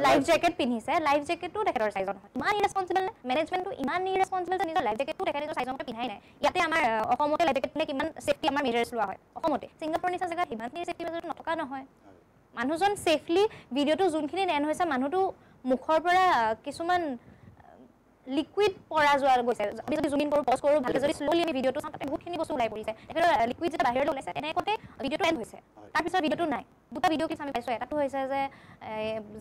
লাইফ জেকেট পিন্ধিছে লাইফ জেকেটটো তেখেতৰ চাইজৰ নহয় ইমান ইৰেছপনচিবল মেনেজমেণ্টটো ইমান ইৰেছপনচিবল যে নিজৰ লাইফ জেকেটটো তেখেতে নিজৰ চাইজৰ মতে পিন্ধাই নাই ইয়াতে আমাৰ অসমতে লাইফ জেকেট পিন্ধিলে কিমান ছেফটি আমাৰ মেজাৰ্ছ লোৱা হয় অসমতে ছিংগাপুৰৰ নিচিনা জেগাত ইমানখিনি ছেফটি মেজাৰ্ছ নথকা নহয় মানুহজন ছেফলি ভিডিঅ'টো যোনখিনি এণ্ড হৈছে মানুহটো মুখৰ পৰা কিছুমান লিকুইড পৰা যোৱা গৈছে আমি যদি জুম ইন কৰোঁ পজ কৰোঁ ভালকৈ যদি শ্ল'লি আমি ভিডিঅ'টো চাওঁ তাতে বহুতখিনি বস্তু ওলাই পৰিছে তেখেতৰ লিকুইড যেতিয়া বাহিৰলৈ ওলাইছে এনেকুৱাতে ভিডিঅ'টো এণ্ড হৈছে তাৰপিছত ভিডিঅ'টো নাই দুটা ভিডিঅ' ক্লিপ আমি পাইছোঁ এটাটো হৈছে যে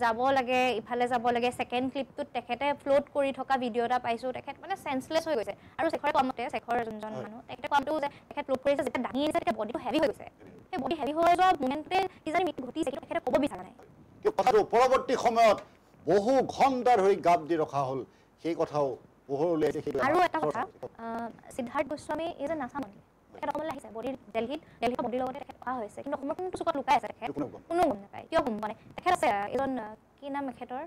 যাব লাগে ইফালে যাব লাগে ছেকেণ্ড ক্লিপটোত তেখেতে ফ্ল'ট কৰি থকা ভিডিঅ' এটা পাইছোঁ তেখেত মানে চেন্সলেছ হৈ গৈছে আৰু শেখৰে কোৱামতে শেখৰ যোনজন মানুহ তেখেতে কোৱামতেও যে তেখেত ফ্ল'ট কৰিছে যেতিয়া দাঙি আনিছে তেতিয়া বডিটো হেভি হৈ গৈছে সেই বডি হেভি হৈ যোৱা মুমেণ্টতে কিজানি মৃত্যু ঘটিছে কিন্তু তেখেতে ক'ব বিচৰা নাই কিন্তু কথাটো পৰৱৰ্তী সময়ত বহু ঘণ্টা ধৰি গাপ দি ৰখা হ'ল সেই কথাও পোহৰলৈ আহিছে সেইটো আৰু এটা কথা সিদ্ধাৰ্থ গোস্বামী এই যে নাচামণি তেখেত অসমলৈ আহিছে বডিৰ দিল্লীৰ বডিৰ লগতে তেখেত অহা হৈছে কিন্তু অসমৰ কোনটো চুকত লুকাই আছে তেখেত কোনো গম নাপায় কিয় গম পোৱা নাই তেখেত আছে এজন কি নাম তেখেতৰ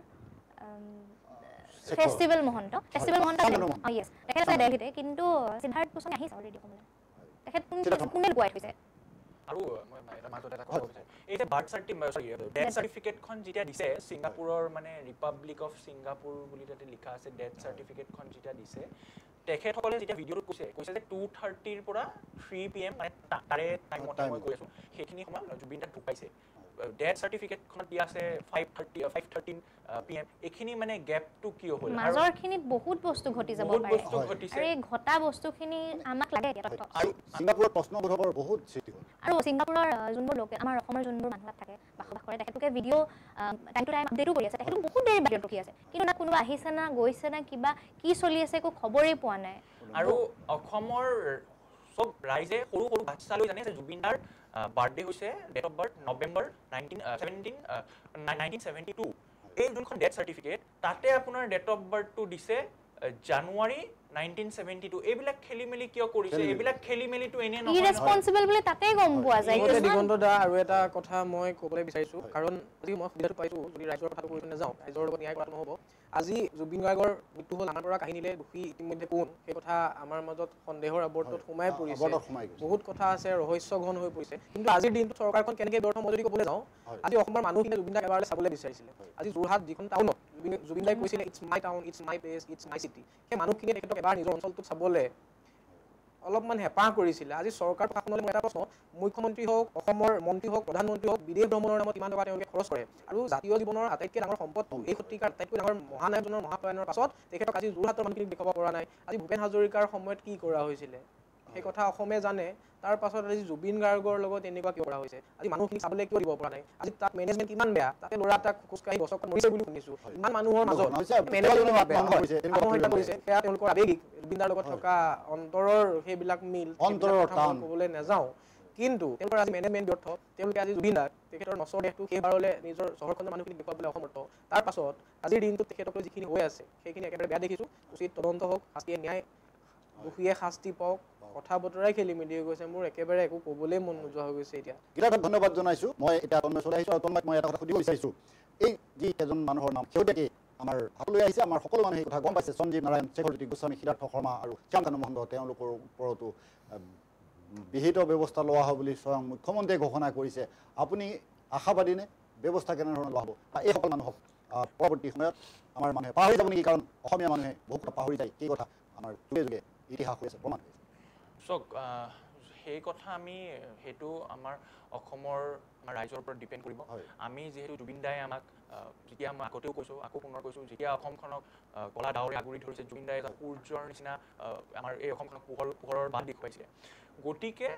ফেষ্টিভেল মহন্ত ইয়েছ তেখেত আছে দিল্লীতে কিন্তু সিদ্ধাৰ্থ গোস্বামী আহিছে অলৰেডি অসমলৈ তেখেত কোনে লুকুৱাই থৈছে আৰু এটা মাজত এটা কথা কৈছে এই যে বাৰ্থ ডেথ চাৰ্টিফিকেটখন যেতিয়া দিছে ছিংগাপুৰৰ মানে ৰিপাব্লিক অফ ছিংগাপুৰ বুলি তাতে লিখা আছে ডেথ চাৰ্টিফিকেটখন যেতিয়া দিছে তেখেতসকলে যেতিয়া ভিডিঅ'টো কৈছে যে 2:30 ৰ পৰা 3 PM মানে তাৰে টাইমত মই কৈ আছো সেইখিনি সময়ত জুবিন দা ঢুকাইছে ডেথ চাৰ্টিফিকেটখনত দিয়া আছে 5:13 PM এখিনি মানে গ্যাপটো কি হ'ল মাজৰখিনিত বহুত বস্তু ঘটি যাব পাৰে বহুত বস্তু ঘটিছে আৰু এই ঘটা বস্তুখিনি আমাক লাগে এটা আৰু ছিংগাপুৰৰ প্ৰশ্নবোধকৰ বহুত সৃষ্টি হ'ল আৰু ছিংগাপুৰৰ যোনবোৰ লোক আমাৰ অসমৰ যোনবোৰ মানুহ থাকে বসবাস কৰে তেখেতলোকে ভিডিঅ' টাইম টু টাইম আপডেটো কৰি আছে তেখেতলোক বহুত দেৰি বাহিৰত ৰখি আছে কিন্তু না কোনোবা আহিছে না গৈছে না কিবা কি চলি আছে একো খবৰেই পোৱা নাই আৰু অসমৰ সব ৰাইজে সৰু সৰু বাচ্চালৈ জানে যে জুবিন দাৰ বাৰ্থডে হৈছে ডেট অফ বাৰ্থ নৱেম্বৰ 1972 এই যোনখন ডেথ চাৰ্টিফিকেট তাতে আপোনাৰ ডেট অফ বাৰ্থটো দিছে জানুৱাৰী 1972 এইবিলাক খেলিমেলি কিয় কৰিছে এইবিলাক খেলিমেলিটো এনে নহয় ইৰেসপন্সিবল বুলি তাতে গম পোৱা যায় দিগন্ত দা আৰু এটা কথা মই ক'বলৈ বিচাৰিছো কাৰণ আজি মই সুবিধাটো পাইছো যদি ৰাইজৰ কথাটো কৈ নাযাওঁ ৰাইজৰ লগত ন্যায় কৰাটো নহ'ব আজি জুবিন গাৰ্গৰ মৃত্যু হ'ল আমাৰ পৰা কাহিনীলে দুখী ইতিমধ্যে কোন সেই কথা আমাৰ মাজত সন্দেহৰ আৱৰ্তত সোমাই পৰিছে বহুত কথা আছে ৰহস্য ঘন হৈ পৰিছে কিন্তু আজিৰ দিনটো চৰকাৰখন কেনেকৈ ব্যৰ্থ মই যদি ক'বলৈ যাওঁ আজি অসমৰ মানুহখিনিয়ে জুবিন দাক এবাৰলৈ চাবলৈ বিচাৰিছিলে আজি যোৰহাট যিখন টাউনত জুবিন দাই কৈছিলে it's my town it's my place it's my city সেই মানুহখিনিয়ে তেখেতক এবাৰ নিজৰ অঞ্চলটোক চাবলৈ অলপমান হেঁপাহ কৰিছিলে আজি চৰকাৰ প্ৰশাসনলৈ এটা প্ৰশ্ন মুখ্যমন্ত্ৰী হওক অসমৰ মন্ত্ৰী হওক প্ৰধানমন্ত্ৰী হওক বিদেশ ভ্ৰমণৰ নামত কিমান টকা তেওঁলোকে খৰচ কৰে আৰু জাতীয় জীৱনৰ আটাইতকৈ ডাঙৰ সম্পদটো এই শতিকাৰ আটাইতকৈ ডাঙৰ মহানায়কজনৰ মহাপ্ৰয়াণৰ পাছত তেখেতক আজি যোৰহাটৰ মানুহখিনিক দেখাব পৰা নাই আজি ভূপেন হাজৰিকাৰ সময়ত কি কৰা হৈছিলে সেই কথা অসমে জানে তাৰ পাছত আজি জুবিন গাৰ্গৰ লগত এনেকুৱা কিয় কৰা হৈছে আজি মানুহখিনিক চাবলৈ কিয় দিব পৰা নাই আজি তাত মেনেজমেণ্ট কিমান বেয়া তাতে ল'ৰা এটাক খোজকাঢ়ি গছক মৰিছে বুলি শুনিছোঁ ইমান মানুহৰ মাজত সেয়া তেওঁলোকৰ আৱেগিক জুবিন দাৰ লগত থকা অন্তৰৰ সেইবিলাক মিল ক'বলৈ নাযাওঁ কিন্তু তেওঁলোকৰ আজি মেনেজমেণ্ট ব্যৰ্থ তেওঁলোকে আজি জুবিন দাক তেখেতৰ নচৰ দেশটো সেইবাৰলৈ নিজৰ চহৰখনৰ মানুহখিনিক দেখুৱাবলৈ অসমৰ্থ তাৰ পাছত আজিৰ দিনটোত তেখেতসকলে যিখিনি হৈ আছে সেইখিনি একেবাৰে বেয়া দেখিছোঁ উচিত তদন্ত হওক শাস্তিয়ে ন্যায় দোষীয়ে শাস্তি পাওক কথা বতৰাই খেলি মেলি হৈ গৈছে মোৰ একেবাৰে একো ক'বলৈ মন নোযোৱা হৈ গৈছে এতিয়া গীতাক ধন্যবাদ জনাইছোঁ মই এতিয়া তন্ময় আহিছোঁ আৰু তন্ময়ক মই এটা কথা সুধিব বিচাৰিছোঁ এই যি এজন মানুহৰ নাম শেহতীয়াকৈ আমাৰ হাতলৈ আহিছে আমাৰ সকলো মানুহে এই কথা গম পাইছে সঞ্জীৱ নাৰায়ণ শেখৰজ্যোতি গোস্বামী সিদ্ধাৰ্থ শৰ্মা আৰু শ্যামকানু মহন্ত তেওঁলোকৰ ওপৰতো বিহিত ব্যৱস্থা লোৱা হ'ব বুলি স্বয়ং মুখ্যমন্ত্ৰীয়ে ঘোষণা কৰিছে আপুনি আশাবাদীনে ব্যৱস্থা কেনেধৰণৰ লোৱা হ'ব বা এই সকলো মানুহক পৰৱৰ্তী সময়ত আমাৰ মানুহে পাহৰি যাব নেকি কাৰণ অসমীয়া মানুহে বহুত কথা পাহৰি যায় সেই কথা আমাৰ যুগে যুগে ইতিহাস হৈ আছে প্ৰমাণ হৈছে চাওক সেই কথা আমি সেইটো আমাৰ অসমৰ আমাৰ ৰাইজৰ ওপৰত ডিপেণ্ড কৰিব আমি যিহেতু জুবিন দাই আমাক যেতিয়া মই আগতেও কৈছোঁ আকৌ পুনৰ কৈছোঁ যেতিয়া অসমখনক কলা ডাৱৰে আগুৰি ধৰিছে জুবিন দাই এটা সূৰ্যৰ নিচিনা আমাৰ এই অসমখনক পোহৰৰ বাট দেখুৱাইছিলে গতিকে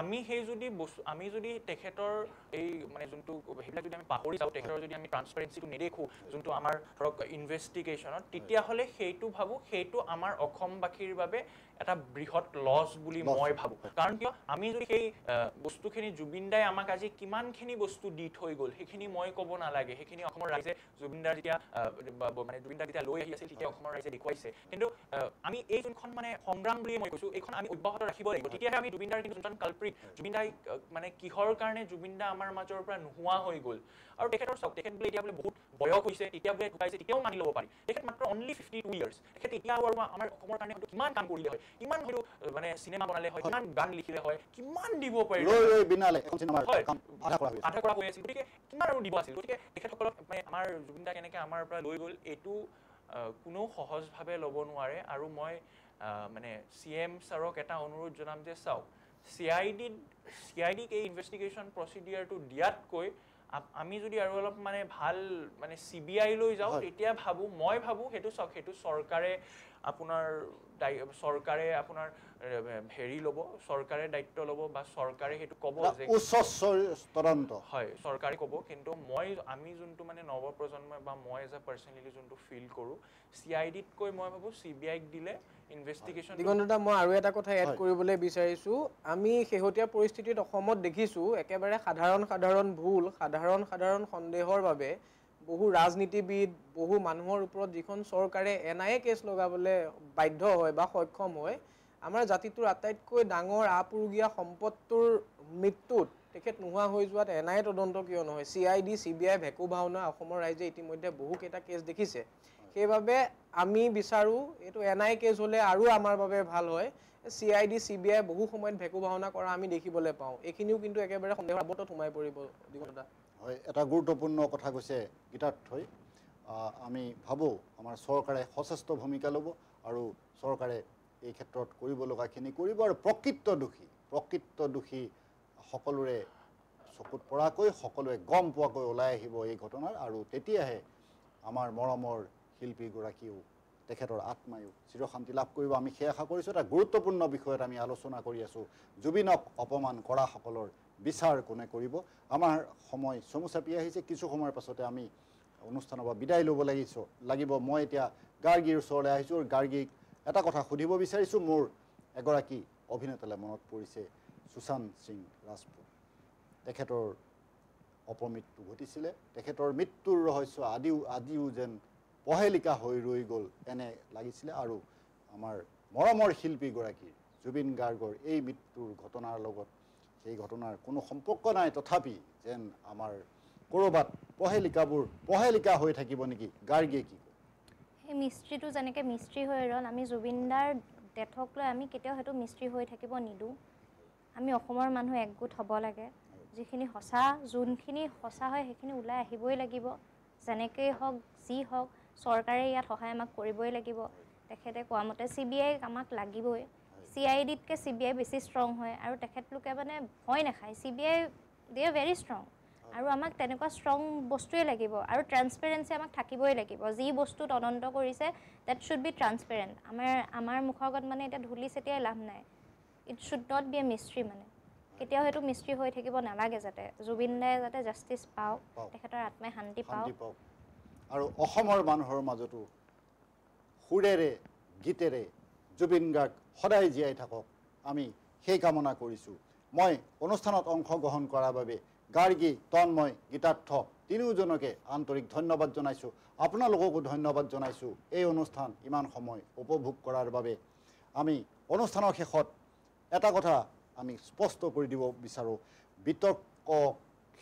আমি সেই যদি বস্তু আমি যদি তেখেতৰ এই মানে যোনটো সেইবিলাক যদি আমি পাহৰি যাওঁ তেখেতৰ যদি আমি ট্ৰান্সপাৰেঞ্চিটো নেদেখোঁ যোনটো আমাৰ ধৰক ইনভেষ্টিগেশ্যনত তেতিয়াহ'লে সেইটো ভাবোঁ সেইটো আমাৰ অসমবাসীৰ বাবে এটা বৃহৎ লছ বুলি মই ভাবোঁ কাৰণ কিয় আমি যদি সেই বস্তুখিনি জুবিন দাই আমাক আজি কিমানখিনি বস্তু দি থৈ গ'ল সেইখিনি মই ক'ব নালাগে সেইখিনি অসমৰ ৰাইজে জুবিন দাৰ যেতিয়া মানে জুবিন দাক যেতিয়া লৈ আহি আছিল তেতিয়া অসমৰ ৰাইজে দেখুৱাইছে কিন্তু আমি এই যোনখন মানে সংগ্ৰাম বুলিয়ে মই কৈছোঁ এইখন আমি অব্যাহত ৰাখিব লাগিব তেতিয়াহে আমি জুবিন দাৰ কিন্তু যোনজন কালপ্ৰিট জুবিন দাই মানে কিহৰ কাৰণে জুবিন দা আমাৰ মাজৰ পৰা নোহোৱা হৈ গ'ল আৰু তেখেতৰ চাওক তেখেত বোলে এতিয়া বোলে বহুত বয়স হৈছে তেতিয়া বোলে ঢুকাইছে তেতিয়াও মানি ল'ব পাৰি তেখেত মাত্ৰ অনলি 52 ইয়াৰ্ছ তেখেত এতিয়াও আৰু আমাৰ অসমৰ কাৰণে হয়তো কিমান কাম কৰিলে হয় কিমান হয়তো মানে চিনেমা বনালে হয় কিমান গান লিখিলে হয় কিমান দিব পাৰিলে আধা কৰা হৈ আছিল গতিকে কিমান আৰু দিব আছিল গতিকে তেখেতসকলক মানে আমাৰ জুবিন দা কেনেকৈ আমাৰ পৰা লৈ গ'ল এইটো কোনো সহজভাৱে ল'ব নোৱাৰে আৰু মই মানে CM ছাৰক এটা অনুৰোধ জনাম যে চাওক CIDক এই ইনভেষ্টিগেশ্যন প্ৰচিডিয়াৰটো দিয়াতকৈ আমি যদি আৰু অলপ মানে ভাল মানে CBI লৈ যাওঁ তেতিয়া মই ভাবোঁ সেইটো চাওক সেইটো চৰকাৰে আপোনাৰ চৰকাৰে আপোনাৰ হেৰি ল'ব চৰকাৰে দায়িত্ব ল'ব বা চৰকাৰে সেইটো ক'ব যে উচ্চ তদন্ত হয় চৰকাৰে ক'ব কিন্তু আমি যোনটো মানে নৱপ্ৰজন্মই বা মই এজ এ পাৰ্চনেলি যোনটো ফিল কৰোঁ CID-তকৈ মই ভাবোঁ CBI-ক দিলে ইনভেষ্টিগেশ্যন দিগন্তদা মই আৰু এটা কথা এড কৰিবলৈ বিচাৰিছোঁ আমি শেহতীয়া পৰিস্থিতিত অসমত দেখিছোঁ একেবাৰে সাধাৰণ ভুল সাধাৰণ সন্দেহৰ বাবে বহু ৰাজনীতিবিদ বহু মানুহৰ ওপৰত যিখন চৰকাৰে NIA কেছ লগাবলৈ বাধ্য হয় বা সক্ষম হয় আমাৰ জাতিটোৰ আটাইতকৈ ডাঙৰ আপুৰুগীয়া সম্পদটোৰ মৃত্যুত তেখেত নোহোৱা হৈ যোৱাত NIA তদন্ত কিয় নহয় CID CBI ভেকু ভাওনা অসমৰ ৰাইজে ইতিমধ্যে বহুকেইটা কেছ দেখিছে সেইবাবে আমি বিচাৰোঁ এইটো NIA কেছ হ'লে আৰু আমাৰ বাবে ভাল হয় CID CBI বহু সময়ত ভেকু ভাওনা কৰা আমি দেখিবলৈ পাওঁ এইখিনিও কিন্তু একেবাৰে সন্দেহৰ আৱৰ্তত সোমাই পৰিব দিগন্তদা হয় এটা গুৰুত্বপূৰ্ণ কথা কৈছে গীতাৰ্থই আমি ভাবোঁ আমাৰ চৰকাৰে সচেষ্ট ভূমিকা ল'ব আৰু চৰকাৰে এই ক্ষেত্ৰত কৰিব লগাখিনি কৰিব আৰু প্ৰকৃত দোষী সকলোৰে চকুত পৰাকৈ সকলোৱে গম পোৱাকৈ ওলাই আহিব এই ঘটনাৰ আৰু তেতিয়াহে আমাৰ মৰমৰ শিল্পীগৰাকীও তেখেতৰ আত্মায়ো চিৰশান্তি লাভ কৰিব আমি সেই আশা কৰিছোঁ এটা গুৰুত্বপূৰ্ণ বিষয়ত আমি আলোচনা কৰি আছোঁ জুবিনক অপমান কৰাসকলৰ বিচাৰ কোনে কৰিব আমাৰ সময় চমু চাপি আহিছে কিছু সময়ৰ পাছতে আমি অনুষ্ঠানৰ পৰা বিদায় ল'ব লাগিব মই এতিয়া গাৰ্গীৰ ওচৰলৈ আহিছোঁ আৰু গাৰ্গীক এটা কথা সুধিব বিচাৰিছোঁ মোৰ এগৰাকী অভিনেতালৈ মনত পৰিছে সুশান্ত সিং ৰাজপুত তেখেতৰ অপমৃত্যু ঘটিছিলে তেখেতৰ মৃত্যুৰ ৰহস্য আজিও যেন পহেলিকা হৈ ৰৈ গ'ল এনে লাগিছিলে আৰু আমাৰ মৰমৰ শিল্পীগৰাকীৰ জুবিন গাৰ্গৰ এই মৃত্যুৰ ঘটনাৰ লগত সেই ঘটনাৰ কোনো সম্পৰ্ক নাই তথাপি যেন আমাৰ ক'ৰবাত পহেলিকা হৈ থাকিব নেকি গাৰ্গীয়ে কি কয় সেই মিস্ত্ৰীটো যেনেকৈ মিস্ত্ৰী হৈ ৰ'ল আমি জুবিনদাৰ ডেথক লৈ আমি কেতিয়াও সেইটো মিস্ত্ৰী হৈ থাকিব নিদিওঁ আমি অসমৰ মানুহ একগোট হ'ব লাগে যোনখিনি সঁচা হয় সেইখিনি ওলাই আহিবই লাগিব যেনেকেই হওক যি হওক চৰকাৰে ইয়াত সহায় আমাক কৰিবই লাগিব তেখেতে কোৱা মতে CBI আমাক লাগিবই CID-তকৈ CBI বেছি ষ্ট্ৰং হয় আৰু তেখেতলোকে মানে ভয় নাখায় CBI দে আৰ ভেৰি ষ্ট্ৰং আৰু আমাক তেনেকুৱা ষ্ট্ৰং বস্তুৱে লাগিব আৰু ট্ৰান্সপেৰেঞ্চি আমাক থাকিবই লাগিব যি বস্তু তদন্ত কৰিছে ডেট শুড বি ট্ৰান্সপেৰেণ্ট আমাৰ মুখৰ আগত মানে এতিয়া ধূলি চেতিয়াই লাভ নাই it should not B A মিস্ত্ৰী মানে কেতিয়াও সেইটো মিস্ত্ৰী হৈ থাকিব নালাগে যাতে জুবিন দায়ে যাতে জাষ্টিছ পাওক তেখেতৰ আত্মাই শান্তি পাওক আৰু অসমৰ মানুহৰ মাজতো সুৰেৰে গীতেৰে জুবিন গাৰ্গ সদায় জীয়াই থাকক আমি সেই কামনা কৰিছোঁ মই অনুষ্ঠানত অংশগ্ৰহণ কৰাৰ বাবে গাৰ্গী তন্ময় গীতাৰ্থ তিনিওজনকে আন্তৰিক ধন্যবাদ জনাইছোঁ আপোনালোককো ধন্যবাদ জনাইছোঁ এই অনুষ্ঠান ইমান সময় উপভোগ কৰাৰ বাবে আমি অনুষ্ঠানৰ শেষত এটা কথা আমি স্পষ্ট কৰি দিব বিচাৰোঁ বিতৰ্ক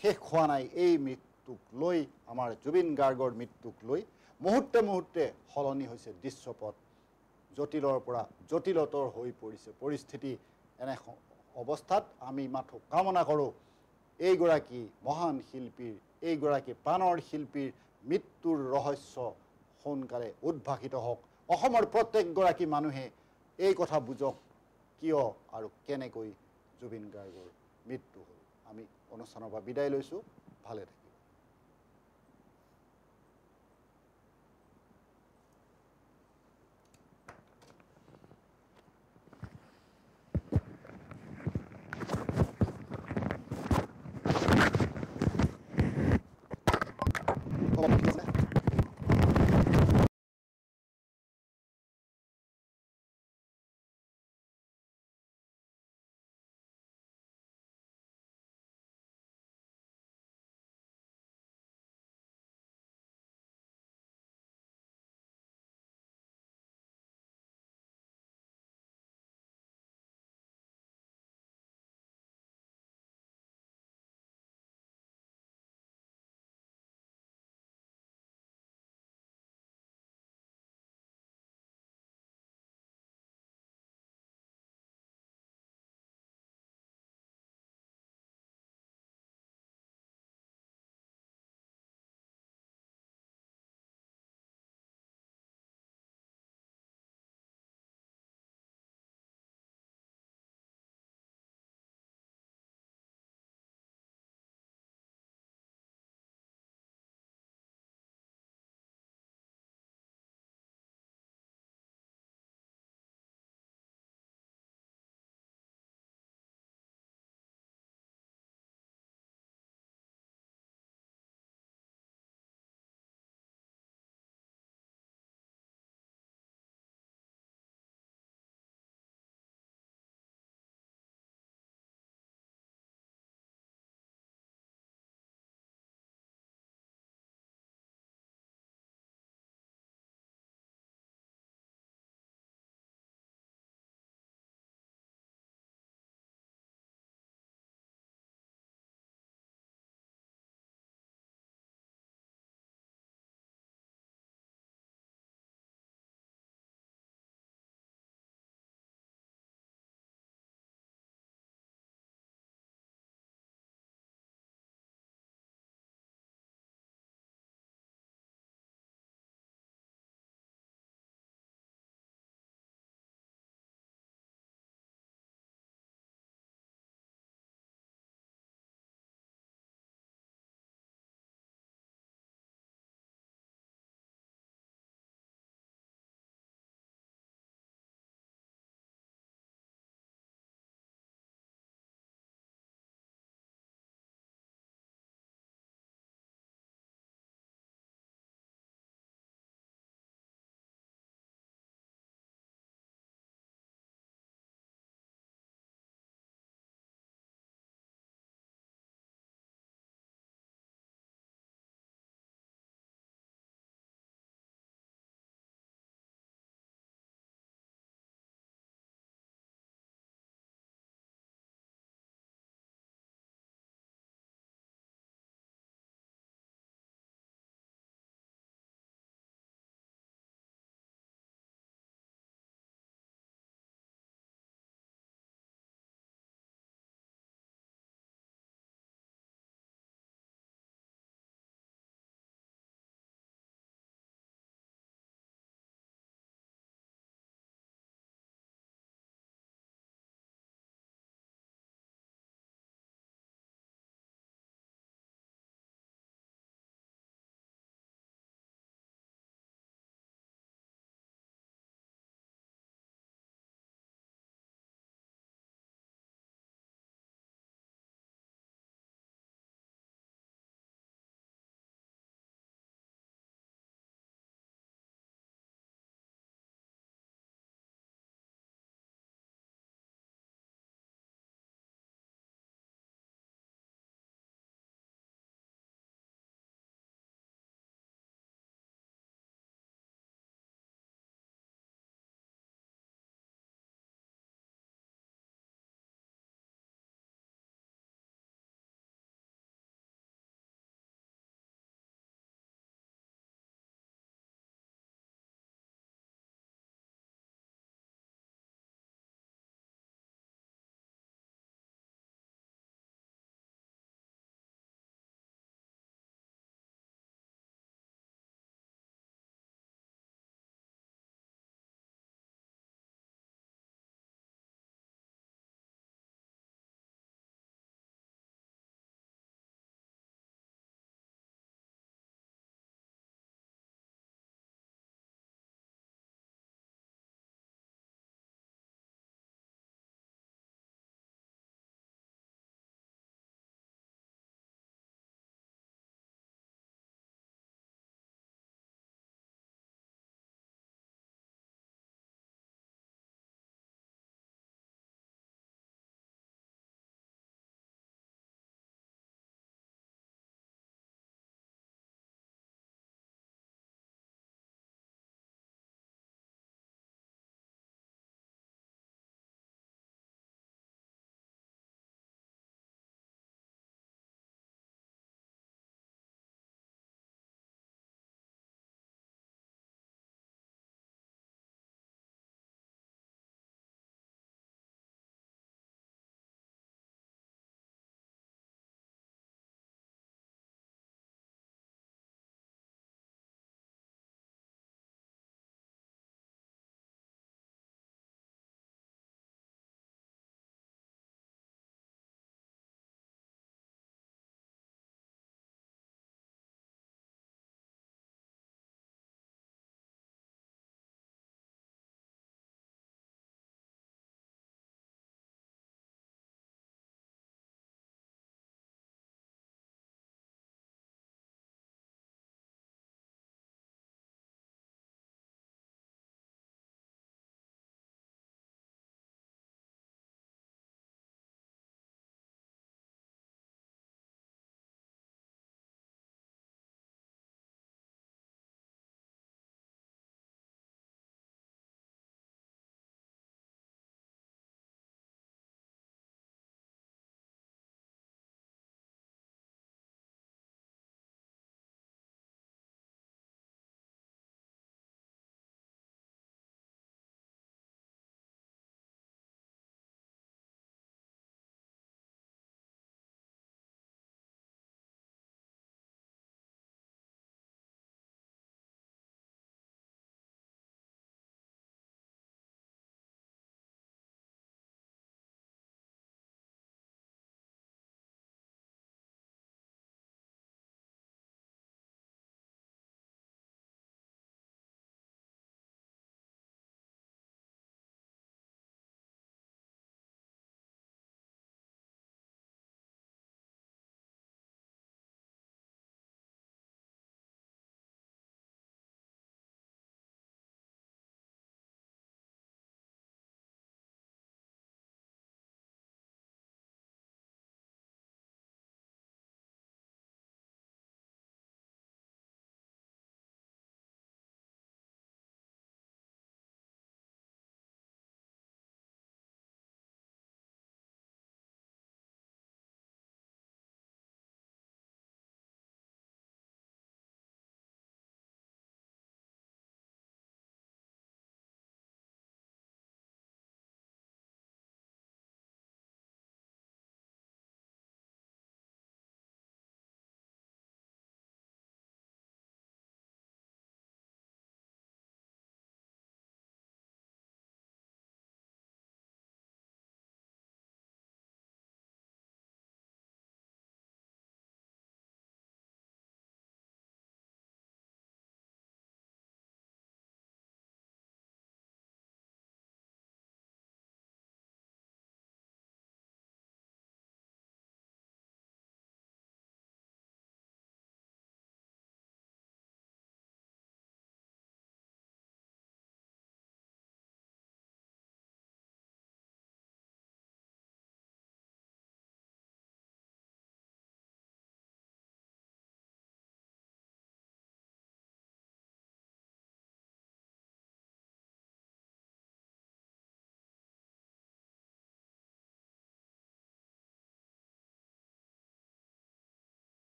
শেষ হোৱা নাই এই মৃত্যুক লৈ আমাৰ জুবিন গাৰ্গৰ মৃত্যুক লৈ মুহূৰ্তে সলনি হৈছে দৃশ্যপট জটিলৰ পৰা জটিলতৰ হৈ পৰিছে পৰিস্থিতি এনে অৱস্থাত আমি মাথো কামনা কৰোঁ এইগৰাকী মহান শিল্পীৰ এইগৰাকী প্ৰাণৰ শিল্পীৰ মৃত্যুৰ ৰহস্য সোনকালে উদ্ভাসিত হওক অসমৰ প্ৰত্যেকগৰাকী মানুহে এই কথা বুজক কিয় আৰু কেনেকৈ জুবিন গাৰ্গৰ মৃত্যু হ'ল আমি অনুষ্ঠানৰ পৰা বিদায় লৈছোঁ ভালে থাকিব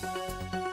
কৰিম